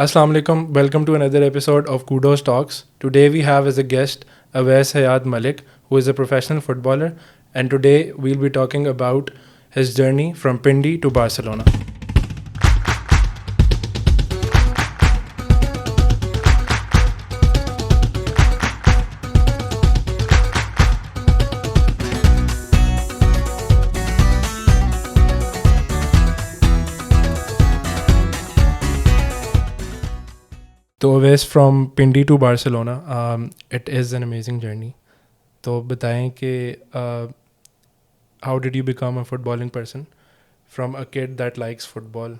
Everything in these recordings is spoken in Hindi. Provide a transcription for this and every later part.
Assalamu alaikum. Welcome to another episode of Kudo's Talks. Today we have as a guest Awais Hayat Malik, who is a professional footballer, and today we'll be talking about his journey from Pindi to Barcelona. So Awais, from Pindi to Barcelona, it is an amazing journey. तो बताएं कि how did you become a footballing person from a kid that likes football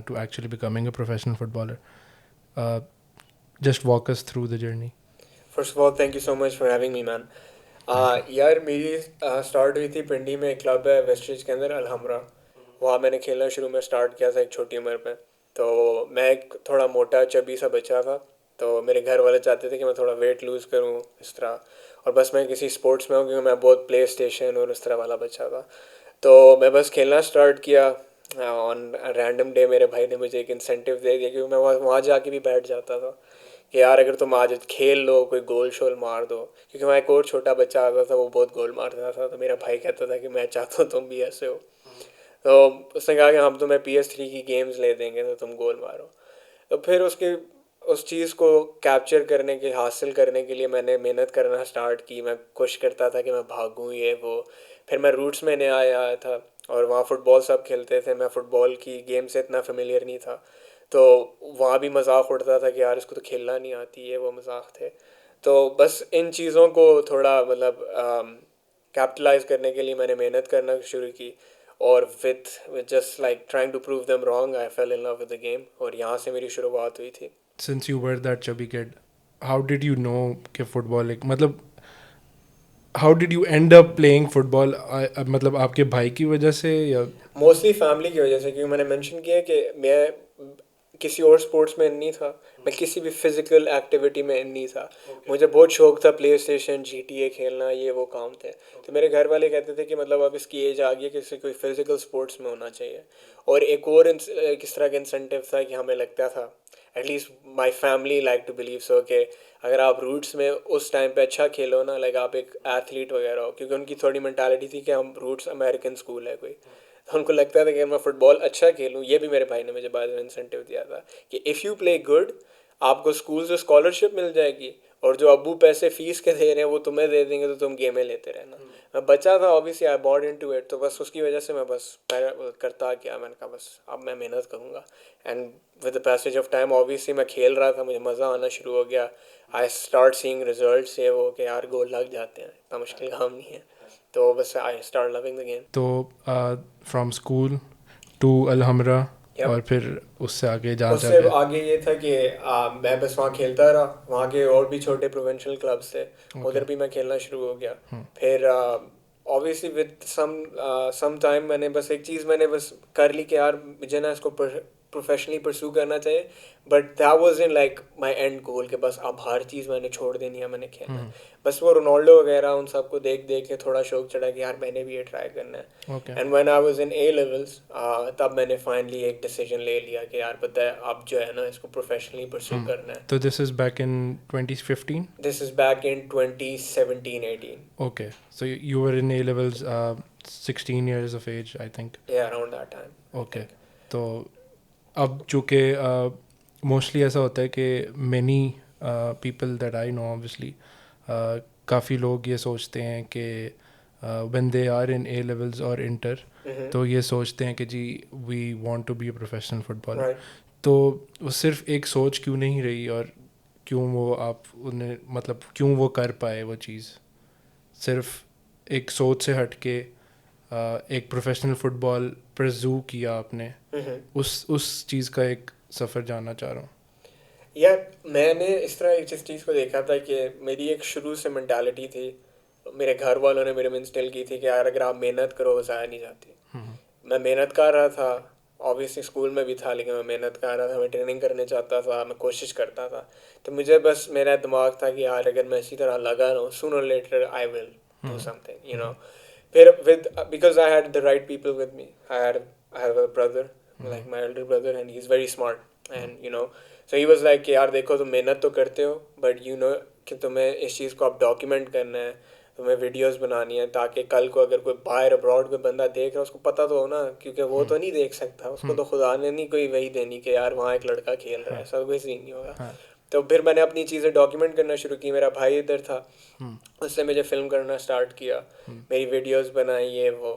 to actually becoming a professional footballer? Uh, just walk us through the journey. First of all thank you so much for having me man. यार मेरी स्टार्ट हुई थी पिंडी में। एक क्लब है वेस्टरिज के अंदर अलहमरा। वहाँ मैंने खेलना शुरू में स्टार्ट किया था एक छोटी उम्र पे। तो मैं एक थोड़ा मोटा चबी सा बच्चा था। तो मेरे घर वाले चाहते थे कि मैं थोड़ा वेट लूज़ करूँ इस तरह। और बस मैं किसी स्पोर्ट्स में हूँ क्योंकि मैं बहुत प्ले स्टेशन और इस तरह वाला बच्चा था। तो मैं बस खेलना स्टार्ट किया। ऑन रैंडम डे मेरे भाई ने मुझे एक इंसेंटिव दे दिया क्योंकि मैं वहाँ जाके भी बैठ जाता था कि यार अगर तुम आज खेल लो कोई गोल शोल मार दो। क्योंकि मैं एक और छोटा बच्चा आता था वो बहुत गोल मारता था। तो मेरा भाई कहता था कि मैं चाहता हूँ तुम भी ऐसे हो। तो उसने कहा कि हम तुम्हें PS3 की गेम्स ले देंगे तो तुम गोल मारो। तो फिर उसके उस चीज़ को कैप्चर करने के हासिल करने के लिए मैंने मेहनत करना स्टार्ट की। मैं कोशिश करता था कि मैं भागूँ ये वो। फिर मैं रूट्स में नया आया था और वहाँ फ़ुटबॉल सब खेलते थे। मैं फ़ुटबॉल की गेम से इतना फेमिलियर नहीं था। तो वहाँ भी मजाक उड़ता था कि यार इसको तो खेलना नहीं आती है, वो मजाक थे। तो बस इन चीज़ों को थोड़ा मतलब कैपिटलाइज करने के लिए मैंने मेहनत करना शुरू की। और with just like trying to prove them wrong I fell in love with the game और यहाँ से मेरी शुरुआत हुई थी। Since you were that chubby kid, how did you know कि football एक मतलब how did you end up playing football? मतलब आपके भाई की वजह से या मोस्टली फैमिली की वजह से, क्योंकि मैंने मेंशन किया कि मैं किसी और स्पोर्ट्स में नहीं था। मैं किसी भी फिजिकल एक्टिविटी में नहीं था। मुझे बहुत शौक था प्ले स्टेशन GTA खेलना, ये वो काम थे। तो मेरे घर वाले कहते थे कि मतलब अब इसकी एज आ गई है कि इसे कोई फिजिकल स्पोर्ट्स में होना चाहिए। और एक और किस तरह का इंसेंटिव था कि हमें लगता था, at least my family like to believe so, कि अगर आप रूट्स में उस टाइम पे अच्छा खेलो ना, लाइक आप एक एथलीट वगैरह हो। क्योंकि उनकी थोड़ी मैंटालिटी थी कि हम रूट्स अमेरिकन स्कूल है कोई। तो उनको लगता था कि मैं फ़ुटबॉल अच्छा खेलूँ। ये भी मेरे भाई ने मुझे बाद में इंसेंटिव दिया था कि इफ़ यू प्ले गुड आपको स्कूल से स्कॉलरशिप मिल जाएगी और जो अब्बू पैसे फ़ीस के दे रहे हैं वो तुम्हें दे देंगे, तो तुम गेमें लेते रहना। मैं बच्चा था obviously, I born into it. तो बस उसकी वजह से मैं करता गया। मैंने कहा बस अब मैं मेहनत करूँगा। And with the passage of time obviously मैं खेल रहा था, मुझे मज़ा आना शुरू हो गया। आई स्टार्ट सीइंग रिजल्ट्स ये वो कि यार गोल लग जाते हैं, इतना मुश्किल काम नहीं है। तो बस I start loving the game. तो from school to Alhambra Yep. और फिर उससे आगे जहाँ उससे जाके आगे ये था कि मैं बस वहाँ खेलता रहा। वहाँ के और भी छोटे प्रोविंशियल क्लब्स थे, ओके उधर भी मैं खेलना शुरू हो गया। फिर ऑब्वियसली विद सम टाइम मैंने बस एक चीज़ मैंने बस कर ली कि यार मुझे ना इसको प्रोफेशनली परस्यू करना चाहिए। But that was in like my end goal कि बस अब हर चीज़ मैंने छोड़ देनी है, मैंने खेलना है। बस वो रोनाल्डो वगैरह उन सबको देख देख के थोड़ा शौक चढ़ा कि यार मैंने भी ये ट्राई करना है। Okay and when I was in A levels तब मैंने फाइनली एक डिसीजन ले लिया कि यार पता है अब जो है ना इसको प्रोफेशनली परस्यू करना है। तो this is back in 2015. This is back in 2017-18। Okay, so you were in A levels 16 years of age, I think. या around that time I Okay, think. तो अब चूँकि मोस्टली ऐसा होता है कि many people that I know obviously काफ़ी लोग ये सोचते हैं कि when they are in A levels और इंटर तो ये सोचते हैं कि जी we want to be a professional footballer. Right. तो वो सिर्फ एक सोच क्यों नहीं रही और क्यों वो आप उन्हें मतलब क्यों वो कर पाए वो चीज़ सिर्फ एक सोच से हट के एक प्रोफेशनल फुटबॉल परजू किया आपने उस चीज़ का एक सफ़र जानना चाह रहा हूँ. यार मैंने इस तरह एक चीज़ को देखा था कि मेरी एक शुरू से मेंटालिटी थी। मेरे घर वालों ने मेरे में इंस्टिल की थी कि यार अगर आप मेहनत करो वो ज़ाया नहीं जाती। मैं मेहनत कर रहा था, ऑब्वियसली स्कूल में भी था, लेकिन मैं मेहनत कर रहा था, मैं ट्रेनिंग करने चाहता था, मैं कोशिश करता था। तो मुझे बस मेरा दिमाग था कि यार अगर मैं इसी तरह लगा रहूँ sooner later I will do something you know. फिर with because I had the right people with me. I have a brother, like my elder brother, and he is very smart. And you know so he was like कि यार देखो तुम मेहनत तो करते हो बट यू नो कि तुम्हें इस चीज़ को अब डॉक्यूमेंट करना है, तुम्हें वीडियोस बनानी है ताकि कल को अगर कोई बाहर अब्रॉड कोई बंदा देख रहा है उसको पता तो हो ना, क्योंकि वो तो नहीं देख सकता, उसको तो खुदा ने नहीं कोई वही देनी कि यार वहाँ एक लड़का खेल रहा है, ऐसा कोई सीन नहीं होगा। तो फिर मैंने अपनी चीज़ें डॉक्यूमेंट करना शुरू की, मेरा भाई इधर था, उसने मुझे फिल्म करना स्टार्ट किया, मेरी वीडियोस बनाई ये वो।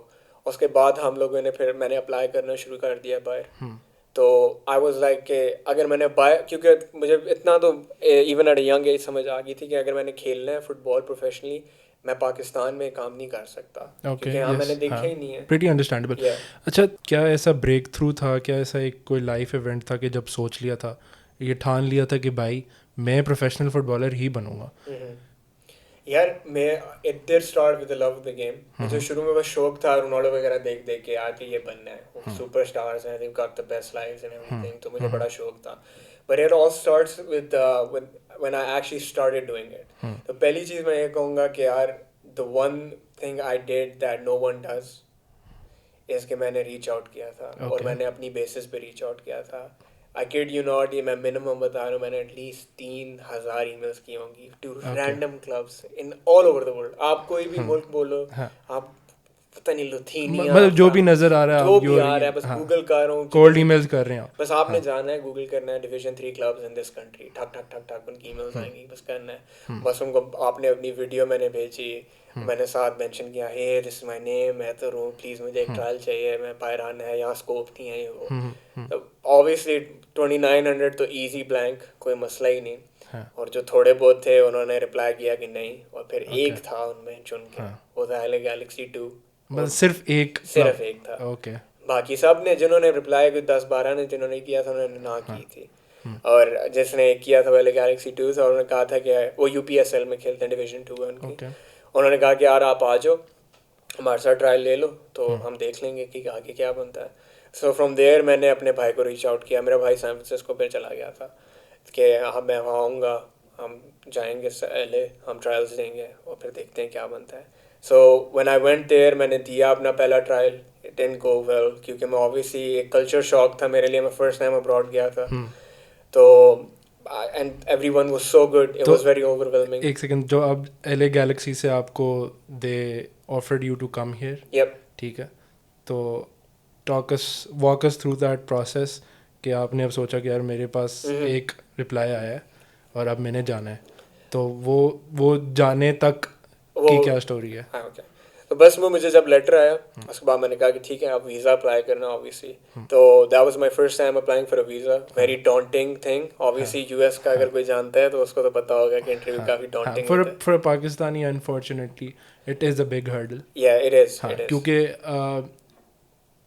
उसके बाद हम लोगों ने फिर मैंने अप्लाई करना शुरू कर दिया बाहर। तो आई वॉज लाइक कि अगर मैंने बाय, क्योंकि मुझे इतना तो इवन एट यंग एज समझ आ गई थी कि अगर मैंने खेलना है फुटबॉल प्रोफेशनली, मैं पाकिस्तान में काम नहीं कर सकता, ओके, क्योंकि यहाँ मैंने यस, देखा हाँ, ही नहीं है। Pretty understandable. या अच्छा, क्या ऐसा ब्रेक थ्रू था, क्या ऐसा एक कोई लाइफ इवेंट था कि जब सोच लिया था, ये ठान लिया था कि भाई मैं प्रोफेशनल फुटबॉलर ही बनूंगा? यार मैं it did start with the love of the game. मुझे शुरू में बस शौक था रोनाल्डो वगैरह देख देख के यार कि ये बनना है, सुपर स्टार्स हैं, they've got the best lives and everything, तो मुझे बड़ा शौक था। But it all starts with when I actually started doing it. तो पहली चीज़ मैं ये कहूँगा कि यार the one thing I did that no one does is कि मैंने रीच आउट किया था, और Okay. मैंने अपनी बेसिस पे रीच आउट किया था। आई किड यू नॉट, ये मैं मिनिमम बता रहा हूँ, मैंने एटलीस्ट 3,000 ईमेल्स की होंगी to Okay. Random clubs in all over the world. आप कोई भी मुल्क बोलो, हाँ, आप पता नहीं लुथीनिया, मतलब जो भी नज़र आ रहा है जो आप भी आ रहा है, बस हाँ, गूगल कर रहा हूँ कि कोल्ड ईमेल्स कर रहे हैं आप। बस आपने जाना है, गूगल करना है division 3 clubs in this country, ठक ठक ठक ठक उनकी ईमेल्स आएंगी, बस करना है। बस उनको आपने अपनी वीडियो मैंने भेजी, मैंने साथ मेंशन किया हे दिस माय नेम, मैं तो रू प्लीज़ मुझे एक ट्रायल चाहिए, मैं बाहर आना है, यहाँ स्कोप नहीं है ये वो। तो ऑब्वियसली 2900 तो ईजी ब्लैंक, कोई मसला ही नहीं। हाँ, और जो थोड़े बहुत थे उन्होंने रिप्लाई किया कि नहीं, और फिर ओके, एक था उनमें चुन के, हाँ, वो था एले गैलेक्सी 2, और बस सिर्फ एक सिर्फ क्लब? एक था। ओके, बाकी सब ने जिन्होंने रिप्लाई कोई 10-12 ने जिन्होंने किया था उन्होंने ना हाँ, की थी। और जिसने किया था पहले गैलेक्सी 2 था, उन्होंने कहा था कि वो यूपीएसएल में खेलते हैं, डिवीजन 2 है उनकी। ओके, उन्होंने कहा कि यार आप आ जाओ हमारे साथ ट्रायल ले लो, तो हम देख लेंगे कि आगे क्या बनता है। सो फ्रॉम देयर मैंने अपने भाई को रीच आउट किया, मेरा भाई सैन फ्रांसिस्को पे चला गया था कि हाँ मैं वहाँ आऊँगा, हम जाएंगे एले, हम ट्रायल्स देंगे और फिर देखते हैं क्या बनता है। So when I went there मैंने दिया अपना पहला trial, it didn't go well, क्योंकि मैं ऑब्वियसली एक कल्चर शॉक था मेरे लिए, मैं फर्स्ट टाइम अब्रॉड गया था। तो and everyone was so good, it तो वाज वेरी ओवरवेलमिंग। एक सेकंड, जो अब एलए गैलेक्सी से आपको they offered you to come here, yup. ठीक है, तो walk us through that process कि आपने अब सोचा कि यार मेरे पास एक रिप्लाई आया है और अब मैंने जाना है, तो वो जाने तक की वो क्या स्टोरी है? हाँ ओके। तो बस वो मुझे जब लेटर आया उसके बाद मैंने कहा कि ठीक है आप वीज़ा अप्लाई करना ऑब्वियसली। तो that was my first time applying for a visa, very daunting thing. Obviously US का अगर कोई जानता है तो उसको तो पता होगा कि इंटरव्यू काफ़ी हाँ, डॉन्टिंग फॉर होता है। For Pakistani unfortunately it is a big hurdle. या इट इज़ हाँ, इट इज़। क्योंकि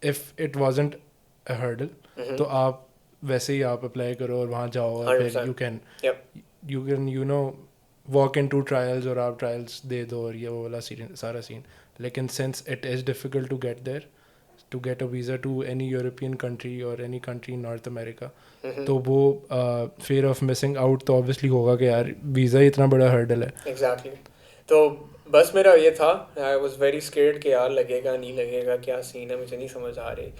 if it wasn't a hurdle तो आप वैसे ही आप अप्लाई करो और वहाँ जाओ और फिर 100%। Yup. You can walk into trials और आप ट्रायल्स दे दो और ये वो वाला सारा सीन। लेकिन since it is difficult to get there, to get a visa to any European country और any country in North America, तो वो फेयर ऑफ मिसिंग आउट तो ऑब्वियसली होगा कि यार वीज़ा ही इतना बड़ा हर्डल है। एग्जैक्टली। तो बस मेरा ये था, आई वॉज वेरी स्केर्ड कि यार लगेगा नहीं लगेगा, क्या सीन है मुझे नहीं समझ आ रही।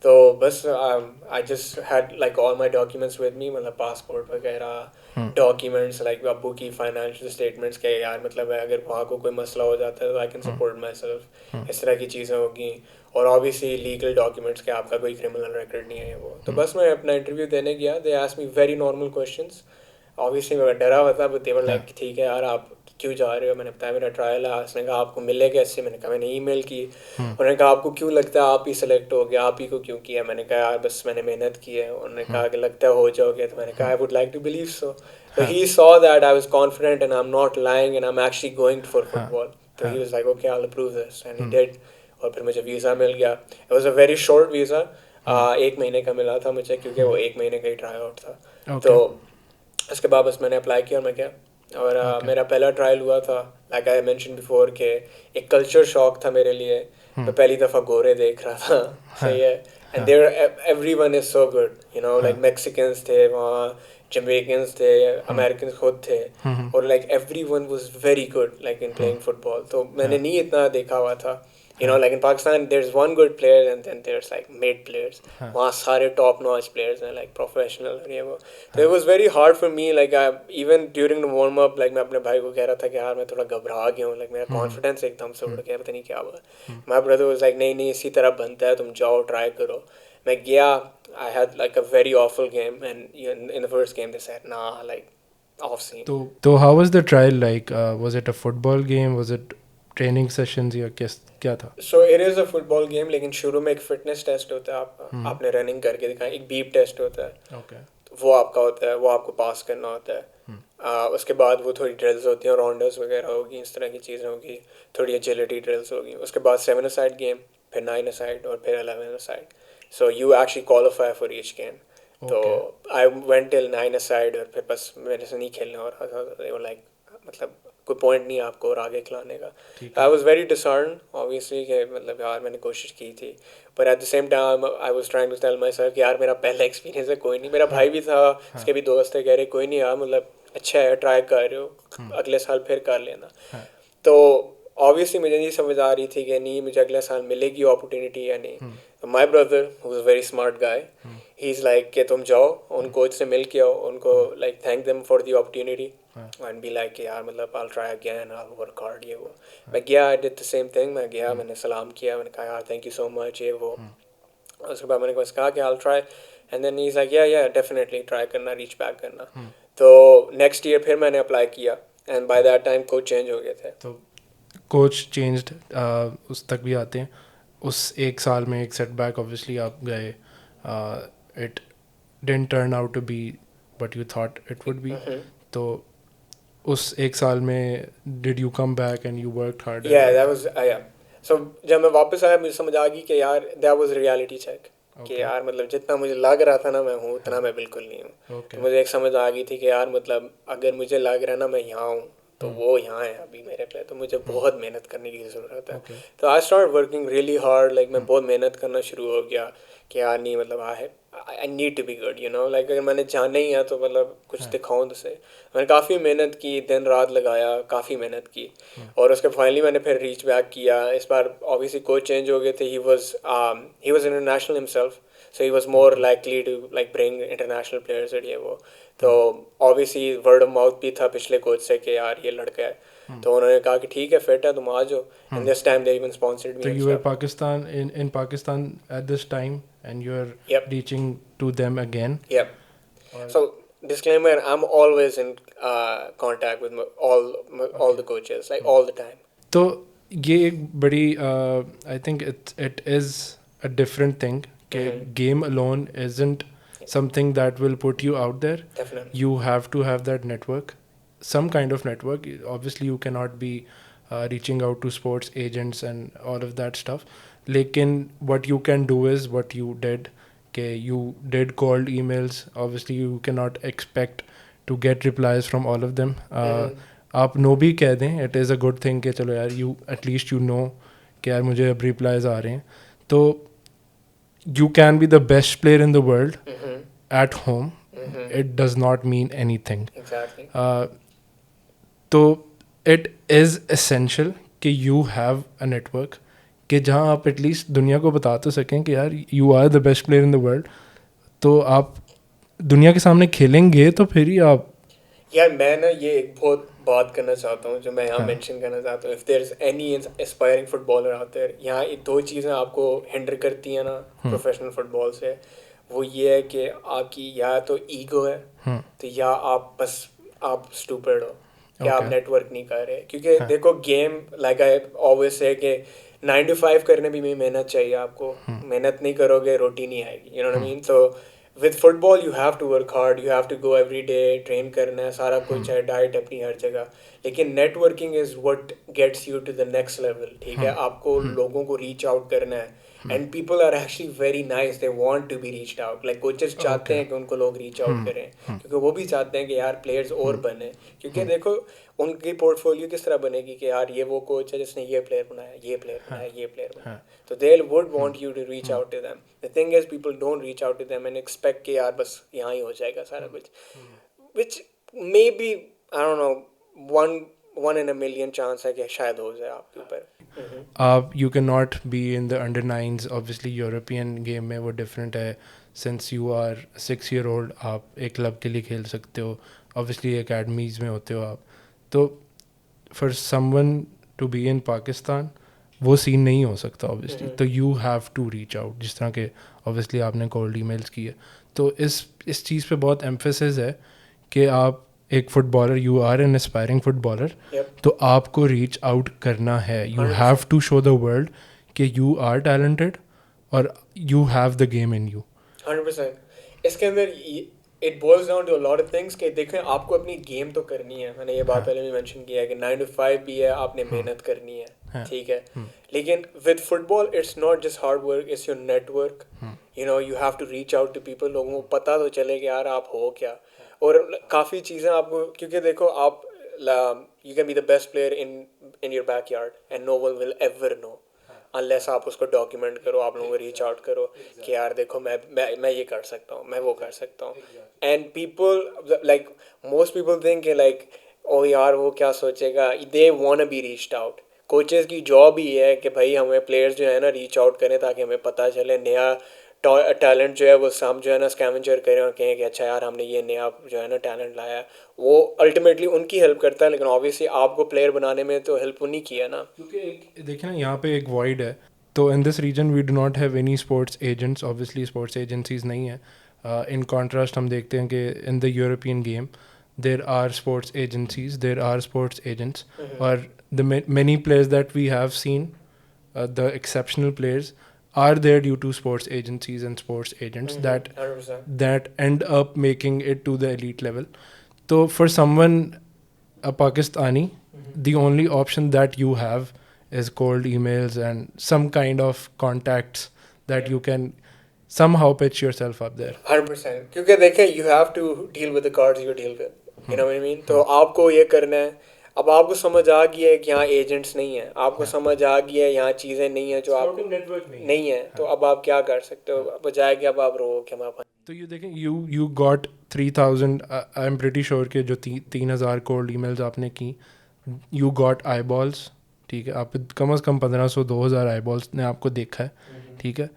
तो बस I just had like all my documents with me, मतलब पासपोर्ट वगैरह, डॉक्यूमेंट्स लाइक अब्बू की फाइनेंशियल स्टेटमेंट्स के, यार मतलब अगर वहाँ को कोई मसला हो जाता है तो I can support my self, इस तरह की चीज़ें होगी। और ऑब्वियसली लीगल डॉक्यूमेंट्स के आपका कोई क्रिमिनल रिकॉर्ड नहीं है वो। तो बस मैं अपना इंटरव्यू देने गया, they asked me very normal questions. Obviously मैं डरा हुआ था, बट दे वर लाइक ठीक है यार आप क्यों जा रहे हो। मैंने बताया मेरा ट्रायल है। उसने कहा आपको मिलेगा इससे, मैंने कहा मैंने ईमेल की। उन्होंने कहा आपको क्यों लगता है आप ही सेलेक्ट हो गया, आप ही को क्यों किया। मैंने कहा यार बस मैंने मेहनत की है। उन्होंने कहा कि लगता है हो जाओगे, तो मैंने कहा I would like to believe so. तो he saw that I was confident and I am not lying and I am actually going for football. तो he was like okay I will approve this and he did. और फिर मुझे वीज़ा मिल गया। It was a very short visa, 1 महीने का मिला था मुझे, क्योंकि वो 1 महीने का ही ट्राई आउट था। तो उसके बाद बस मैंने अप्लाई किया और मैं गया। और मेरा पहला ट्रायल हुआ था, लाइक आई मेंशन बिफोर के एक कल्चर शॉक था मेरे लिए। मैं पहली दफ़ा गोरे देख रहा था। सही है। And there everyone is so good, you know, like Mexicans थे वहाँ, जमैकन्स थे, अमेरिकन खुद थे, और like everyone was very good like in playing football. तो मैंने नहीं इतना देखा हुआ था। You know, like in Pakistan, there's one good player and then there's like mid players. हाँ वहाँ सारे top notch players हैं, like professional और ये वो. So हाँ it was very hard for me, like I, even during the warm up, like मैं अपने भाई को कह रहा था कि यार मैं थोड़ा घबरा गया हूँ, like मेरा हम्म confidence एकदम से उड़ हम्म गया, पता नहीं क्या हुआ. हम्म My brother was like, नहीं नहीं इसी तरह बनता है, तुम जाओ try करो. मैं गया, I had like a very awful game, and in the first game they said nah, like off scene. तो how was the trial like? Was it a football game? Was it training sessions या क्या था? So it is a football game, लेकिन शुरू में एक फिटनेस टेस्ट होता है आपका, हम्म आपने रनिंग करके दिखाया, एक बीप टेस्ट होता है, ओके तो वो आपका होता है, वो आपको पास करना होता है. हम्म उसके बाद वो थोड़ी ड्रिल्स होती हैं, राउंडर्स वगैरह होगी, इस तरह की चीज़ें होगी, थोड़ी एजिलिटी ड्रिल्स होगी. उसके बाद 7 a-side गेम, फिर 9 a-side और फिर 11 a-side. So you actually qualify for each game. तो okay I went till 9 a-side और फिर बस मेरे से नहीं खेलने हो रहा था, लाइक मतलब कोई पॉइंट नहीं है आपको और आगे खिलाने का. ठीक आई है वॉज वेरी डिसर्न ऑब्वियसली कि मतलब यार मैंने कोशिश की थी, पर at the same time I was trying to tell myself कि यार मेरा पहला एक्सपीरियंस है, कोई नहीं. मेरा हाँ भाई भी था, हाँ उसके भी दोस्त थे, कह रहे कोई नहीं यार, मतलब अच्छा है, ट्राई कर रहे हो, हम्म अगले साल फिर कर लेना. हाँ तो ऑब्वियसली मुझे नहीं समझ आ रही थी कि नहीं मुझे अगले साल मिलेगी अपॉर्चुनिटी या नहीं. हम्म तो my brother who is very smart guy, hmm he is like कि तुम जाओ उन हम्म कोच से मिल के आओ, उनको hmm like thank them for the opportunity हाँ एंड बी लाइक कि यार मतलब I try again, I work hard, ये वो. हाँ मैं गया, I did the same thing. मैं गया, हम्म मैंने सलाम किया, मैंने कहा यार थैंक यू सो मच, ये वो. हम्म उसके बाद मैंने बस कहा कि I try, and then he is like yeah definitely try करना, रीच बैक करना. हम्म तो नेक्स्ट ईयर फिर मैंने अप्लाई किया, एंड बाय हाँ दैट टाइम कोच चेंज हो गए थे. तो कोच चेंज्ड उस तक भी आते हैं. उस एक साल में एक सेटबैक ऑब्वियसली आप गए. It didn't turn out to be but you thought it would be. Mhm. तो उस एक साल में did you come back and you worked hard and Yeah, that everything? was yeah. So जब मैं वापस आया मुझे समझ आ गई कि यार that was reality check, कि ओके यार मतलब जितना मुझे लग रहा था ना मैं हूँ, हाँ उतना मैं बिल्कुल नहीं हूँ. तो ओके मुझे एक समझ आ गई थी कि यार मतलब अगर मुझे लग रहा है ना मैं यहाँ हूँ, तो हम्म वो यहाँ है अभी मेरे पे, तो मुझे हम्म बहुत मेहनत करने की ज़रूरत है. ओके तो I start working really hard, like मैं हम्म बहुत मेहनत करना शुरू हो गया कि यार नहीं मतलब I need to be good, you know, like अगर मैंने जाना ही है तो मतलब कुछ हाँ दिखाऊँ तो सही. मैंने काफ़ी मेहनत की, दिन रात लगाया, काफ़ी मेहनत की. हम्म और उसके फाइनली मैंने फिर रीच बैक किया. इस बार ऑब्वियसली कोच चेंज हो गए थे. He was international himself, so he was more okay likely to like bring international players और ये वो. तो hmm obviously word of mouth भी था पिछले कोच से कि यार ये लड़का है. हम्म तो उन्होंने कहा कि ठीक है, फिट है, तुम आ जाओ. And hmm this time they even sponsored me So and you were stuff. Pakistan in Pakistan at this time, and you're Yep. reaching to them again. Yep. Or So disclaimer, I'm always in contact with all okay. the coaches, like Hmm. all the time. तो ये एक बड़ी I think it is a different thing कि Mm-hmm. game alone isn't something that will put you out there. Definitely. You have to have that network, some kind of network. Obviously you cannot be reaching out to sports agents and all of that stuff. Lekin what you can do is what you did. Okay, you did cold emails. Obviously you cannot expect to get replies from all of them. Mm-hmm. आप नो भी कह दें, it is a good thing कि चलो यार यू एटलीस्ट यू नो कि यार मुझे अब रिप्लाइज आ रहे हैं. तो you can be the best player in the world Mm-hmm. at home. Mm-hmm. It does not mean anything. Exactly. तो it is essential कि you have a network कि जहाँ आप एटलीस्ट दुनिया को बता तो सकें कि यार you are the best player in the world. तो आप दुनिया के सामने खेलेंगे तो फिर ही आप. यार मैं ना ये एक बहुत बात करना चाहता हूँ जो मैं यहाँ हाँ मेंशन करना चाहता हूँ. If there is any aspiring footballer out there, यहाँ ये दो चीज़ें आपको हिंडर करती हैं ना प्रोफेशनल फुटबॉल से. वो ये है कि आपकी या तो ईगो है, तो या आप बस आप स्टूपिड हो कि आप ओके नेटवर्क नहीं कर रहे. क्योंकि हाँ देखो game like I always say कि 9 to 5 करने भी मेहनत चाहिए आपको. मेहनत नहीं करोगे रोटी नहीं आएगी, you know what I mean. तो with football you have to work hard, you have to go every day, train करना है, सारा कुछ है, डाइट अपनी हर जगह. लेकिन networking is what gets you to the next level. ठीक है, आपको लोगों को रीच आउट करना है. And people are actually very nice, they want to be reached out. Like coaches चाहते ओके हैं कि उनको लोग रीच आउट करें, क्योंकि वो भी चाहते हैं कि यार प्लेयर्स और बने. क्योंकि देखो उनकी पोर्टफोलियो किस तरह बनेगी कि यार ये वो कोच है जिसने ये प्लेयर बनाया, ये प्लेयर बनाया, ये प्लेयर बनाया. तो they would want you to reach out to them. The thing is people don't reach out to them and expect कि यार बस यहाँ ही हो जाएगा सारा कुछ, which maybe I don't know, one 1 in a million chance है कि शायद हो जाए आपके ऊपर. आप you can not be in the under nines. Obviously European game में वो डिफरेंट है. Since you are 6 year old आप एक क्लब के लिए खेल सकते हो. ऑब्वियसली एकेडमीज़ में होते हो आप. तो for someone to be in Pakistan वो सीन नहीं हो सकता ऑब्वियसली. तो you have to reach out. जिस तरह के ऑब्वियसली आपने कोल्ड ईमेल्स किए, तो इस चीज़ पे बहुत एम्फेसिस है कि आप एक footballer, you are an aspiring footballer, तो आपको रीच आउट करना है. You have to show the world कि यू आर टैलेंटेड और you have the game in you. 100%. इसके अंदर it boils down to a lot of things कि देखें आपको अपनी गेम तो करनी है. मैंने ये बात पहले भी मेंशन किया है कि 9 to 5 भी है, आपने मेहनत करनी है, ठीक है. लेकिन with football it's not just hard work, it's your network. You know you have to reach out to people. लोगों को पता तो चले कि यार आप हो क्या. और काफ़ी चीज़ें आपको, क्योंकि देखो आप you can be the best player in your backyard and no one will ever know unless आप उसको डॉक्यूमेंट करो, आप लोगों को रीच आउट करो कि यार देखो मैं ये कर सकता हूँ, मैं वो कर सकता हूँ. And people like most people think कि लाइक ओ यार वो क्या सोचेगा. They want be reached out. Coaches की जॉब ही है कि भाई हमें प्लेयर्स जो है ना रीच आउट करें ताकि हमें पता चले नया टैलेंट जो है वो हम जो है ना स्कैवेंजर करें और कहें कि अच्छा यार हमने ये नया जो है ना टैलेंट लाया है. वो अल्टीमेटली उनकी हेल्प करता है, लेकिन ऑब्वियसली आपको प्लेयर बनाने में तो हेल्प उन्हीं की है ना. क्योंकि एक देखिए ना यहाँ पे एक वॉइड है. तो in this region we do not have any sports agents. Obviously sports agencies नहीं है. इन कॉन्ट्रास्ट हम देखते हैं कि in the European game there are sports agencies, there are sports agents. और the many players that we have seen, the exceptional players, are there due to sports agencies and sports agents that 100%. that end up making it to the elite level. So for someone, a Pakistani, the only option that you have is cold emails and some kind of contacts that you can somehow pitch yourself up there. 100%. क्योंकि देखें you have to deal with the cards you deal with, you know what I mean. तो आपको ये करना है. अब आपको समझ आ गई है कि यहाँ एजेंट्स नहीं है, आपको समझ आ गई है यहाँ चीज़ें नहीं है जो आपको नेटवर्क नहीं है. तो अब आप क्या कर सकते हो बजाय कि अब आप रो कि मैं तो you देखें you got 3,000. I am pretty sure के जो 3,000 कोल्ड ईमेल्स आपने की, you got eyeballs. ठीक है, आप कम से कम 1,500 2,000 eyeballs ने आपको देखा है. ठीक है.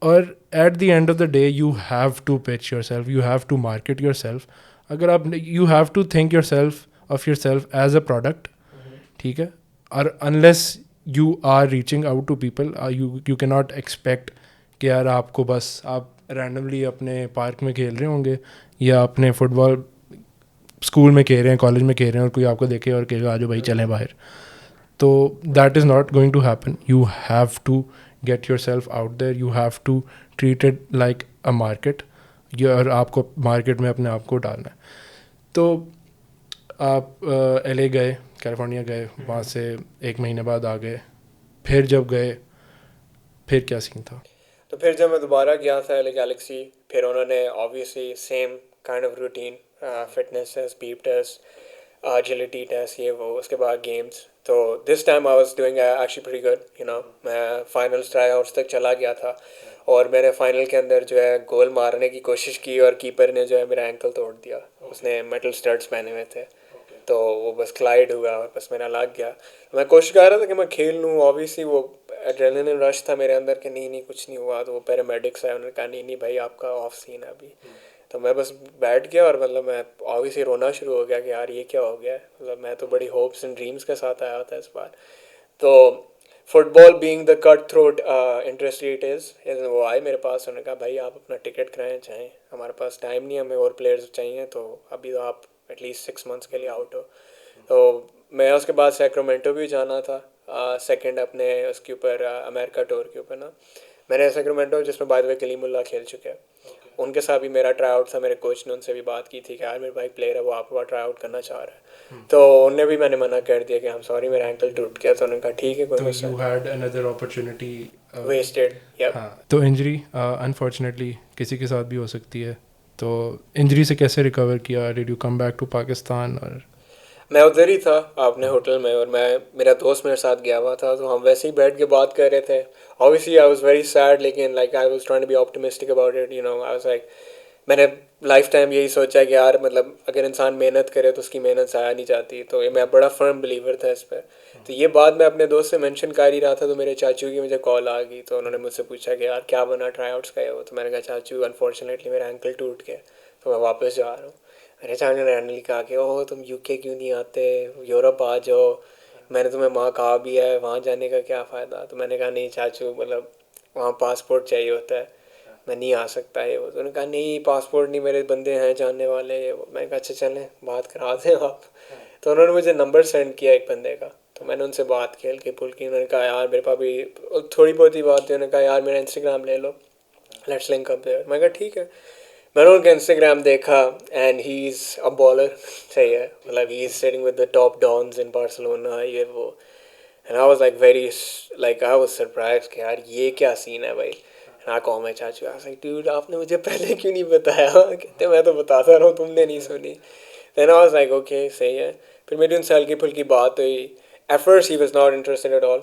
और at the end of the day you have to pitch yourself, you have to market yourself. अगर आप you have to think yourself of yourself as a product. ठीक है. और unless you are reaching out to people, you can not expect कि यार आपको बस आप रैंडमली अपने पार्क में खेल रहे होंगे या अपने फुटबॉल स्कूल में खेल रहे हैं, कॉलेज में खेल रहे हैं, और कोई आपको देखे और कहेगा आजो भाई चलें बाहर. तो that is not going to happen. You have to get yourself out there. You have to treat it like a market. और आपको मार्केट में अपने आप को डालना है. तो आप LA गए, कैलिफोर्निया गए, वहाँ से 1 महीने बाद आ गए. फिर जब गए फिर क्या सीन था? तो फिर जब मैं दोबारा गया था LA गैलेक्सी, फिर उन्होंने obviously same kind of routine, fitness test, beep test, agility test, ये वो, उसके बाद गेम्स. तो this time I was doing actually pretty good, you know. मैं फाइनल्स ट्राई आउट्स तक चला गया था और मैंने फाइनल के अंदर जो है गोल मारने की कोशिश की और कीपर ने जो है मेरा एंकल तोड़ दिया. उसने मेटल स्टड्स पहने हुए थे, तो वो बस क्लाइड हुआ और बस मेरा लग गया. मैं कोशिश कर रहा था कि मैं खेल लूँ. ऑब्वियसली वो एड्रेनलिन रश था मेरे अंदर कि नहीं नहीं कुछ नहीं हुआ. तो वो पैरामेडिक्स आए, उन्होंने कहा नहीं नहीं भाई आपका ऑफ सीन है अभी. तो मैं बस बैठ गया और मतलब मैं ऑब्वियसली रोना शुरू हो गया कि यार ये क्या हो गया. मतलब मैं तो बड़ी होप्स एंड ड्रीम्स के साथ आया था इस बार. तो football being the cut throat interest it is, वो आए मेरे पास. उन्होंने कहा भाई आप अपना टिकट कराएं चाहें, हमारे पास टाइम नहीं है, हमें और प्लेयर्स चाहिए. तो अभी तो आप एटलीस्ट 6 months के लिए आउट हो. तो मैं उसके बाद सैक्रामेंटो भी जाना था सेकंड अपने उसके ऊपर अमेरिका टूर के ऊपर ना. मैंने सैक्रामेंटो, जिसमें बाय द वे कलीमुल्लाह खेल चुके हैं, उनके साथ भी मेरा ट्राई आउट था. मेरे कोच ने उनसे भी बात की थी कि यार मेरे भाई प्लेयर है वो आपके पास ट्राई आउट करना चाह रहा है. तो उन्हें भी मैंने मना कर दिया कि हम सॉरी मेरा एंकल टूट गया. तो उन्होंने कहा ठीक है कोई तो मसला you had another opportunity wasted. हाँ. तो इंजरी अनफॉर्चुनेटली किसी के साथ भी हो सकती है. तो इंजरी से कैसे रिकवर किया? Did you come back to Pakistan? और मैं उधर ही था अपने होटल में और मैं मेरा दोस्त मेरे साथ गया हुआ था. तो हम वैसे ही बैठ के बात कर रहे थे. Obviously I was very sad, लेकिन like I was trying to be optimistic about it, you know. I was like मैंने लाइफ टाइम यही सोचा कि यार मतलब अगर इंसान मेहनत करे तो उसकी मेहनत ज़ाया नहीं जाती, तो ये मैं बड़ा फर्म बिलीवर था इस पर। तो ये बात मैं अपने दोस्त से मेंशन कर ही रहा था, तो मेरे चाचू की मुझे कॉल आ गई, तो उन्होंने मुझसे पूछा कि यार क्या बना ट्राई आउट्स का है वो। तो मैंने कहा चाचू अनफॉर्चुनेटली मेरा एंकल टूट गया, तो मैं वापस जा रहा हूँ। मेरे चाचू ने रैंडमली कहा कि ओह तुम यूके क्यों नहीं आते, यूरोप आ जाओ, मैंने तुम्हें वहाँ कहा भी है, वहाँ जाने का क्या फ़ायदा। तो मैंने कहा नहीं चाचू, मतलब वहाँ पासपोर्ट चाहिए होता है, मैं नहीं आ सकता है वो। तो उन्होंने कहा नहीं पासपोर्ट नहीं, मेरे बंदे हैं जानने वाले ये वो। मैंने कहा अच्छा चलें बात करा दें आप। तो उन्होंने मुझे नंबर सेंड किया एक बंदे का, तो मैंने उनसे बात की हल्की फुल्की। उन्होंने कहा यार मेरे पास भी थोड़ी बहुत ही बात थी, उन्होंने कहा यार मेरा इंस्टाग्राम ले लो, लेट्स लिंक अप देयर। मैं कहा ठीक है। मैंने उनका इंस्टाग्राम देखा and he is a baller, सही है, मतलब he is sitting with the top dons in Barcelona ये वो। And I was like very, like I was surprise कि यार ये क्या सीन है भाई। एंड आई कॉल माय चाचू, आई वाज लाइक डूड आपने मुझे पहले क्यों नहीं बताया। कहते मैं तो बताता रहा हूँ, तुमने नहीं सुनी। Then I was like okay सही है। फिर मेरी उनसे हल्की फुल्की बात हुई। At first he was not interested at all,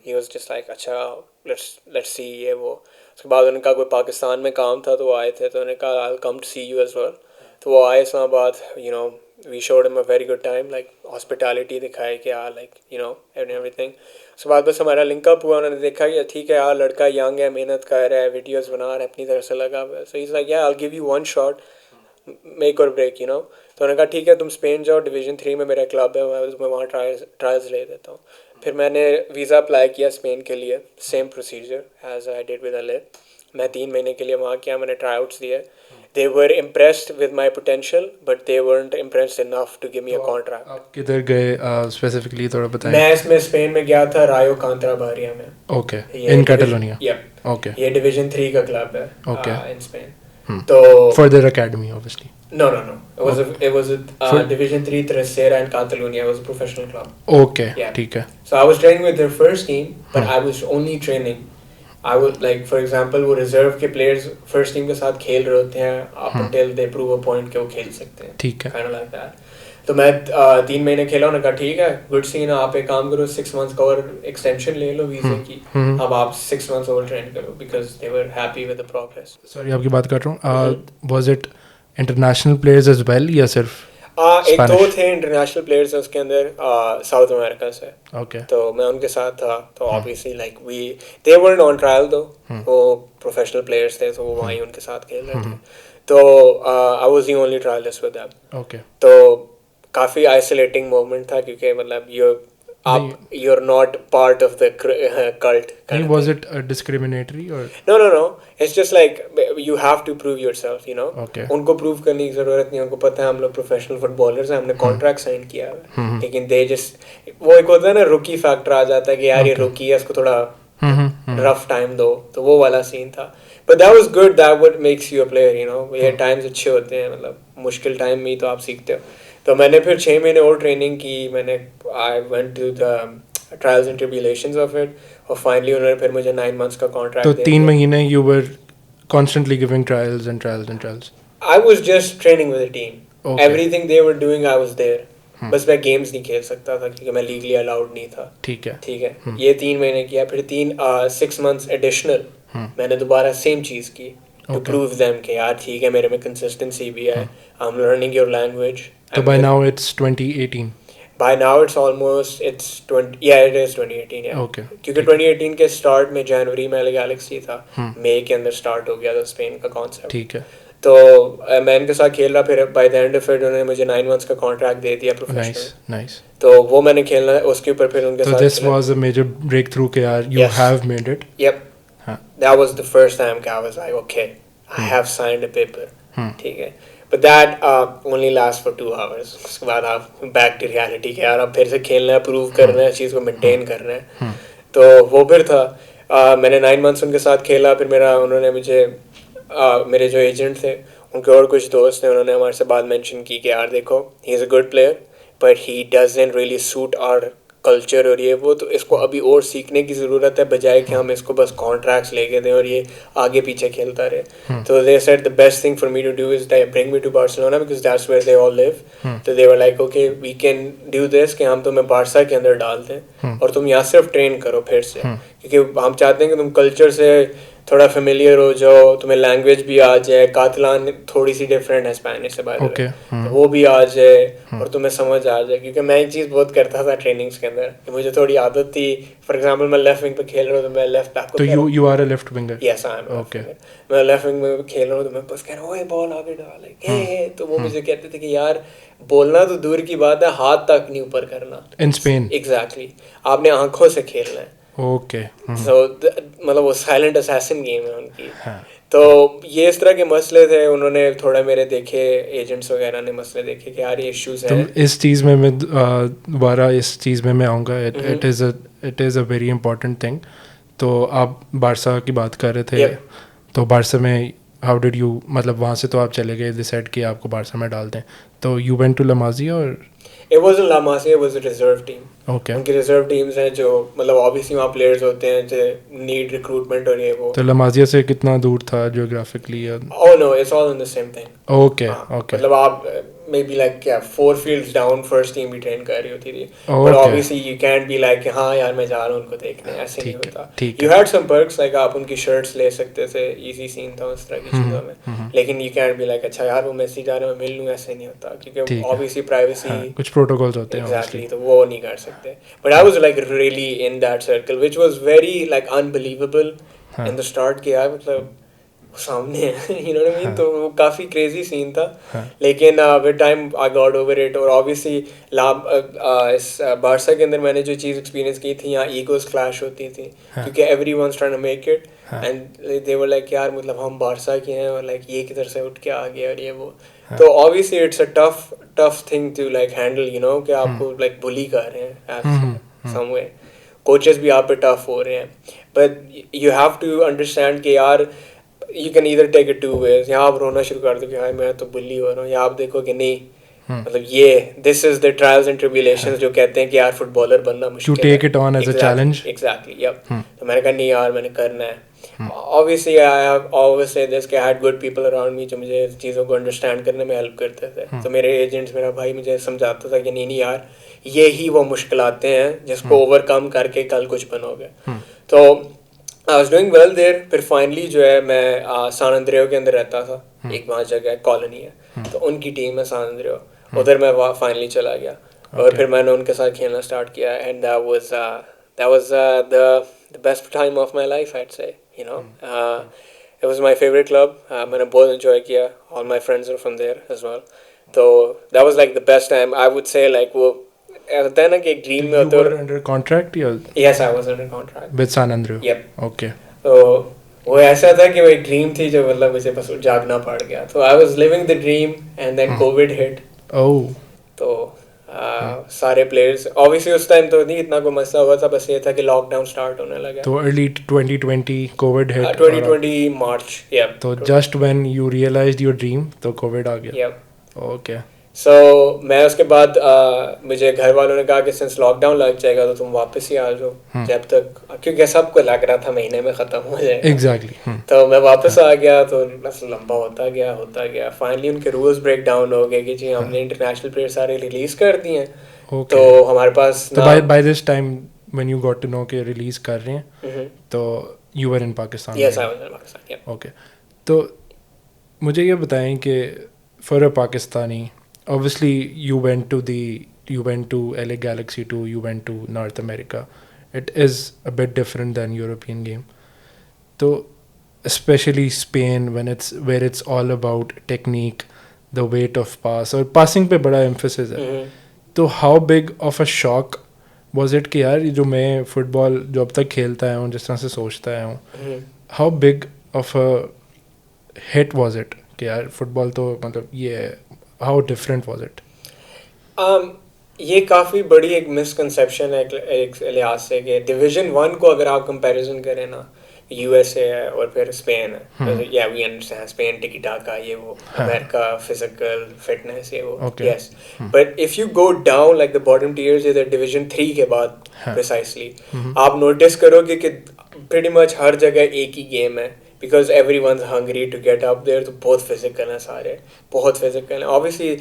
he was just like अच्छा लेट्स लेट्स सी ये वो। उसके बाद उनका कोई पाकिस्तान में काम था तो वो आए थे, तो उन्होंने कहा I will come to see you as well. तो वो आए Islamabad, you know we showed him a very good time, like hospitality दिखाई कि यार लाइक यू नो एवरीथिंग। उसके बाद बस हमारा लिंकअप हुआ, उन्होंने देखा कि ठीक है यार लड़का यंग है, मेहनत कर रहा है, वीडियोस बना रहा है, अपनी तरफ से लगा हुआ है। सो इज़ लाइक यार I will give you one shot, make और ब्रेक यू नो। तो उन्होंने कहा ठीक है तुम स्पेन जाओ, डिवीज़न 3 में मेरा क्लब है, मैं तुम्हें वहाँ ट्रायल्स ले देता हूँ। फिर मैंने वीज़ा अप्लाई किया स्पेन के लिए, same procedure as I did with अले। मैं 3 महीने के लिए वहाँ किया, मैंने ट्राई आउट्स दिए। They were impressed with my potential but they weren't impressed enough to give me a contract. आप किधर गए स्पेसिफिकली थोड़ा बताएं। मैं इसमें स्पेन में गया था रायो कांत्राबारिया में। ओके ये in division, Catalonia. Yup okay ये डिवीजन 3 का क्लब है ओके इन स्पेन। तो for their academy obviously. no no no, it was a For division 3 Tercera in Catalonia. It was a professional club. Okay Yeah. ठीक है So I was training with their first team, but I was only training. I would like for example वो reserve के players first team के साथ खेल रहे होते हैं up until they prove a point कि वो खेल सकते हैं, ठीक है kind of like that. तो मैं 3 महीने खेला, उन्होंने कहा ठीक है गुड सीन है, आप एक काम करो 6 months का और एक्सटेंशन ले लो वीज़े की, अब आप 6 months और ट्रेन करो, because they were happy with the progress. Sorry आपकी बात कर रहा हूँ was it international players as well या सिर्फ एक दो Spanish? थे इंटरनेशनल प्लेयर्स उसके अंदर साउथ अमेरिका से, ओके तो मैं उनके साथ था। तो obviously like we they were on trial दो, वो प्रोफेशनल प्लेयर्स थे तो वो वहीं उनके साथ खेल रहे थे। तो I was the only trialist with them. Okay तो काफ़ी आइसोलेटिंग मोमेंट था क्योंकि मतलब you are not part of the cult. नहीं वाज इट डिस्क्रिमिनेटरी और no no no, it's just like you have to prove yourself you know. Okay उनको प्रूव करने की ज़रूरत नहीं, उनको पता है हम लोग प्रोफेशनल फुटबॉलर्स हैं, हमने कॉन्ट्रैक्ट साइन किया है। लेकिन दे जस्ट वो एक होता है ना रुकी फैक्टर आ जाता है कि यार ये रुकी है, इसको थोड़ा रफ टाइम दो, तो वो वाला सीन था। But that was good, that what makes you a player you know. ये टाइम्स अच्छे होते हैं, मतलब मुश्किल टाइम में ही तो आप सीखते हो। तो मैंने फिर 6 महीने और ट्रेनिंग की, मैंने I went to the trials and tribulations of it, और फाइनली उन्होंने फिर मुझे 9 months का कॉन्ट्रैक्ट तो दे 3 दिया। महीने you were constantly giving trials and trials and trials. I was just training with the team. Okay. Everything they were doing I was there. बस मैं गेम्स नहीं खेल सकता था क्योंकि मैं लीगली अलाउड नहीं था। ठीक है ठीक है, ये 3 महीने किया, फिर 6 months एडिशनल मैंने दोबारा सेम चीज़ की टू प्रूव देम कि यार ठीक है मेरे में कंसिस्टेंसी भी है, I am learning your language. तो by now it's 2018. By now it's almost it's 20, yeah it is 2018 yeah. Okay. क्योंकि 2018 के स्टार्ट में जनवरी में गैलेक्सी था, मई के अंदर स्टार्ट हो गया था स्पेन का कॉन्सेप्ट। ठीक है तो मैं इनके साथ खेल रहा, फिर by the end of it उन्होंने मुझे 9 months का कॉन्ट्रैक्ट दे दिया प्रोफेशनल। नाइस तो वो मैंने खेलना, उसके ऊपर फिर उनके तो साथ this was a major breakthrough के यार you Yes. Have made it. Yep, हाँ that was the first time I was like okay I have signed a paper। ठीक है, but that only lasts for 2 hours। उसके बाद आप बैक टू रियलिटी के यार अब फिर से खेलना है, प्रूव करना है, चीज़ को मेंटेन करना है। तो वो फिर था मैंने 9 months उनके साथ खेला। फिर मेरा उन्होंने मुझे मेरे जो एजेंट थे उनके और कुछ दोस्त थे, उन्होंने हमारे से बात मेंशन की कि यार देखो he is a good player but he doesn't really suit our culture और ये वो, तो इसको अभी और सीखने की ज़रूरत है बजाय कि हम इसको बस कॉन्ट्रैक्ट्स लेके दें और ये आगे पीछे खेलता रहे। तो they said the best thing for me to do is that bring me to Barcelona because that's where they all live. तो they were like okay we can do this कि हम तुम्हें बारसा के अंदर डाल दें और तुम यहाँ सिर्फ ट्रेन करो फिर से, क्योंकि हम चाहते हैं कि तुम कल्चर से थोड़ा फेमिलियर हो जाओ, तुम्हें लैंग्वेज भी आ जाए, कातलान थोड़ी सी डिफरेंट है स्पेनिश से बाय द वे, ओके। तो वो भी आ जाए और तुम्हें समझ आ जाए। क्योंकि मैं एक चीज़ बहुत करता था ट्रेनिंग्स के अंदर कि मुझे थोड़ी आदत थी, फॉर एग्जांपल मैं लेफ्ट विंग पे खेल रहा हूँ तो मैं लेफ्ट बैक को तो कह रहा यू हूँ, are a left winger? Yes I am left okay. Winger, मैं लेफ्ट विंग में खेल रहा हूँ तो मैं बस कह रहा हूँ ओए बॉल आगे डाल, लाइक हे, तो वो मुझे कहते थे कि यार बोलना तो दूर की बात है, हाथ तक नहीं ऊपर करना। In Spain? एग्जैक्टली, आपने आंखों से खेलना है। ओके। सो मतलब वो साइलेंट असैसिन गेम है उनकी। हाँ। तो ये इस तरह के मसले थे, उन्होंने थोड़ा मेरे देखे, एजेंट्स वगैरह ने मसले देखे कि यार ये इश्यूज तो हैं। इस चीज़ में मैं दोबारा इस चीज़ में मैं आऊँगा। Hmm. It is a very important thing. तो आप बारसा की बात कर रहे थे, Yep. तो बारसा में हाउ डिड यू, मतलब वहाँ से तो आप चले गए, डिसाइड किया आपको बारसा में डाल दें, तो यू वेंट टू लमाजिया और? It wasn't La Masia, it was a reserve team. Okay. उनकी रिजर्व टीम्स हैं जो मतलब ऑब्वियसली वहाँ प्लेयर्स होते हैं जो नीड रिक्रूटमेंट और ये वो। तो लमाजिया से कितना दूर था geographically? Oh no, it's all in the same thing. Okay हाँ, ओके मतलब आप मे बी लाइक क्या 4 फील्ड्स डाउन फर्स्ट टीम भी ट्रेन कर रही होती थी, but okay. Obviously you can't be like हाँ यार मैं जा रहा हूँ उनको देखने, ऐसे नहीं ठीक है होता। ठीक यू है। हैड सम पर्क्स, लाइक आप उनकी शर्ट्स ले सकते थे, इजी सीन था उस तरह की चीज़ों में, लेकिन यू कैंट बी लाइक अच्छा यार वो मैसी जा रहे हैं मैं मिल लूँ, ऐसे नहीं होता क्योंकि ठीक है। Obviously privacy. हाँ, कुछ प्रोटोकॉल्स होते हैं ऑब्वियसली। एग्जैक्टली, तो वो नहीं कर सकते, but I was like really in that circle which was very like unbelievable हाँ इन द स्टार्ट कि यार मतलब सामने है, you know what I mean. हाँ तो वो काफ़ी क्रेजी सीन था, हाँ लेकिन with time I got over it. और ऑब्वियसली इस बारसा के अंदर मैंने जो चीज़ एक्सपीरियंस की थी, यहाँ ईगोस क्लैश होती थी हाँ क्योंकि everyone's trying to make it हाँ एंड दे वर लाइक यार मतलब हम बारसा के हैं और लाइक ये किधर से उठ के आ गया और ये वो। हाँ। तो obviously it's a tough thing to like handle, you know, कि आपको लाइक बुली कर रहे हैं सम वे, कोचेस भी आप पे टफ हो रहे हैं, but you have to understand कि यार you can either take it two ways. यहाँ आप रोना शुरू कर दो कि हाँ मैं तो बुली हो रहा हूँ, या आप देखो कि नहीं मतलब ये this is the trials and tribulations जो कहते हैं कि यार फुटबॉलर बनना यू मुश्किल है। Take it on as a challenge. Exactly yup. तो मैंने कहा नहीं यार मैंने करना है। Obviously I have always said this कि I had good people around me जो मुझे चीज़ों को अंडरस्टैंड करने में हेल्प करते थे। तो मेरे एजेंट्स, मेरा भाई मुझे समझाता था कि नहीं नहीं यार ये ही वो मुश्किलातें हैं जिसको ओवरकम करके कल कुछ बनोगे। तो I was doing well there. फिर फाइनली जो है मैं सान अंद्रेओ के अंदर रहता था, एक वहाँ जगह है, कॉलोनी है, तो उनकी टीम है सान अंद्रेओ, उधर मैं वहाँ फाइनली चला गया और फिर मैंने उनके साथ खेलना स्टार्ट किया and that was the best time of my life I say, you know. It was my favourite club, मैंने बहुत एंजॉय किया, all my friends are from there as well. तो that was like the best time I would say. Like वो होता है ना कि एक ड्रीम में यू होते वर हो। अंडर कॉन्ट्रैक्ट या? Yes I was under contract with सान एंड्रयू? यप। ओके। तो वो ऐसा था कि वो एक ड्रीम थी जो मतलब मुझे बस जागना पड़ गया। तो I was living the dream and then COVID hit. Oh. तो सारे प्लेयर्स ऑब्वियसली उस टाइम तो नहीं इतना कोई मसला हुआ था, बस ये था कि लॉकडाउन स्टार्ट होने लगा। तो अर्ली 2020 कोविड हिट? 2020 मार्च, या तो just when you realised your dream तो कोविड आ गया? या। ओके। सो मैं उसके बाद मुझे घर वालों ने कहा कि सिंस लॉकडाउन लग जाएगा तो तुम वापस ही आ जाओ जब तक, क्योंकि सबको लग रहा था महीने में ख़त्म हो जाएगा। एग्जैक्टली। तो मैं वापस आ गया, तो बस लंबा होता गया। फाइनली उनके रूल्स ब्रेक डाउन हो गए कि जी हमने इंटरनेशनल प्लेयर सारे रिलीज़ कर दिए हैं। ओके। तो हमारे पास तो ना by this time when you got to know कि रिलीज कर रहे हैं तो you were in Pakistan? Yes I was in Pakistan, yeah. Okay. तो मुझे ये बताएं कि for a Pakistani, obviously you went to LA Galaxy too, you went to North America. It is a bit different than European game. So especially Spain, where it's all about technique, the weight of pass और passing पे बड़ा emphasis है। तो how big of a shock was it कि यार ये जो मैं फुटबॉल जो अब तक खेलता आया हूँ, जिस तरह से सोचता आया हूँ, how big of a hit was it कि यार फुटबॉल तो मतलब ये है, how different was it? ये काफ़ी बड़ी एक मिसकंसेप्शन है एक लिहाज से कि डिवीज़न 1 को अगर आप कंपैरिजन करें ना, यूएसए है और फिर स्पेन है, या वी अंडरस्टैंड स्पेन टिकी टाका ये वो, अमेरिका फिजिकल फिटनेस ये वो, yes. But if you go down like the bottom tears इधर डिवीज़न 3 के बाद प्रिसाइसली, आप नोटिस करोगे कि प्रीटी मच हर जगह एक ही गेम है, because everyone hungry to get up there. तो बहुत फिजिकल हैं सारे, बहुत फिजिकल हैं। ऑब्वियसली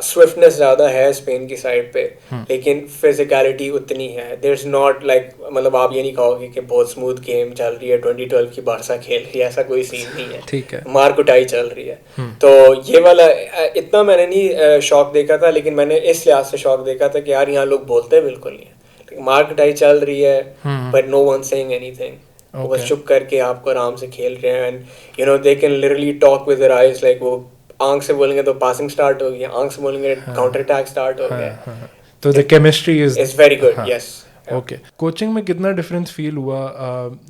स्विफ्टनेस ज़्यादा है स्पेन की साइड पे, लेकिन फिजिकलिटी उतनी है. देयर इज़ नॉट लाइक, मतलब आप ये नहीं कहोगे कि बहुत स्मूथ गेम चल रही है, 2012 की बारसा खेल रही है, ऐसा कोई सीन नहीं है. ठीक है. मार कुटाई चल रही है. तो ये वाला इतना मैंने नहीं शौक देखा था, लेकिन मैंने इस लिहाज से शौक देखा था कि यार यहाँ लोग बोलते बिल्कुल नहीं है, मार कुटाई चल रही है, but no one saying anything. वो बस चुप करके आपको आराम से खेल रहे हैं. And you know they can literally talk with their eyes, like वो आंख से बोलेंगे तो पासिंग स्टार्ट हो गया, आंख से बोलेंगे काउंटर अटैक स्टार्ट हो गया. तो the chemistry is very good. Yes. Okay. Coaching में कितना डिफरेंस फील हुआ?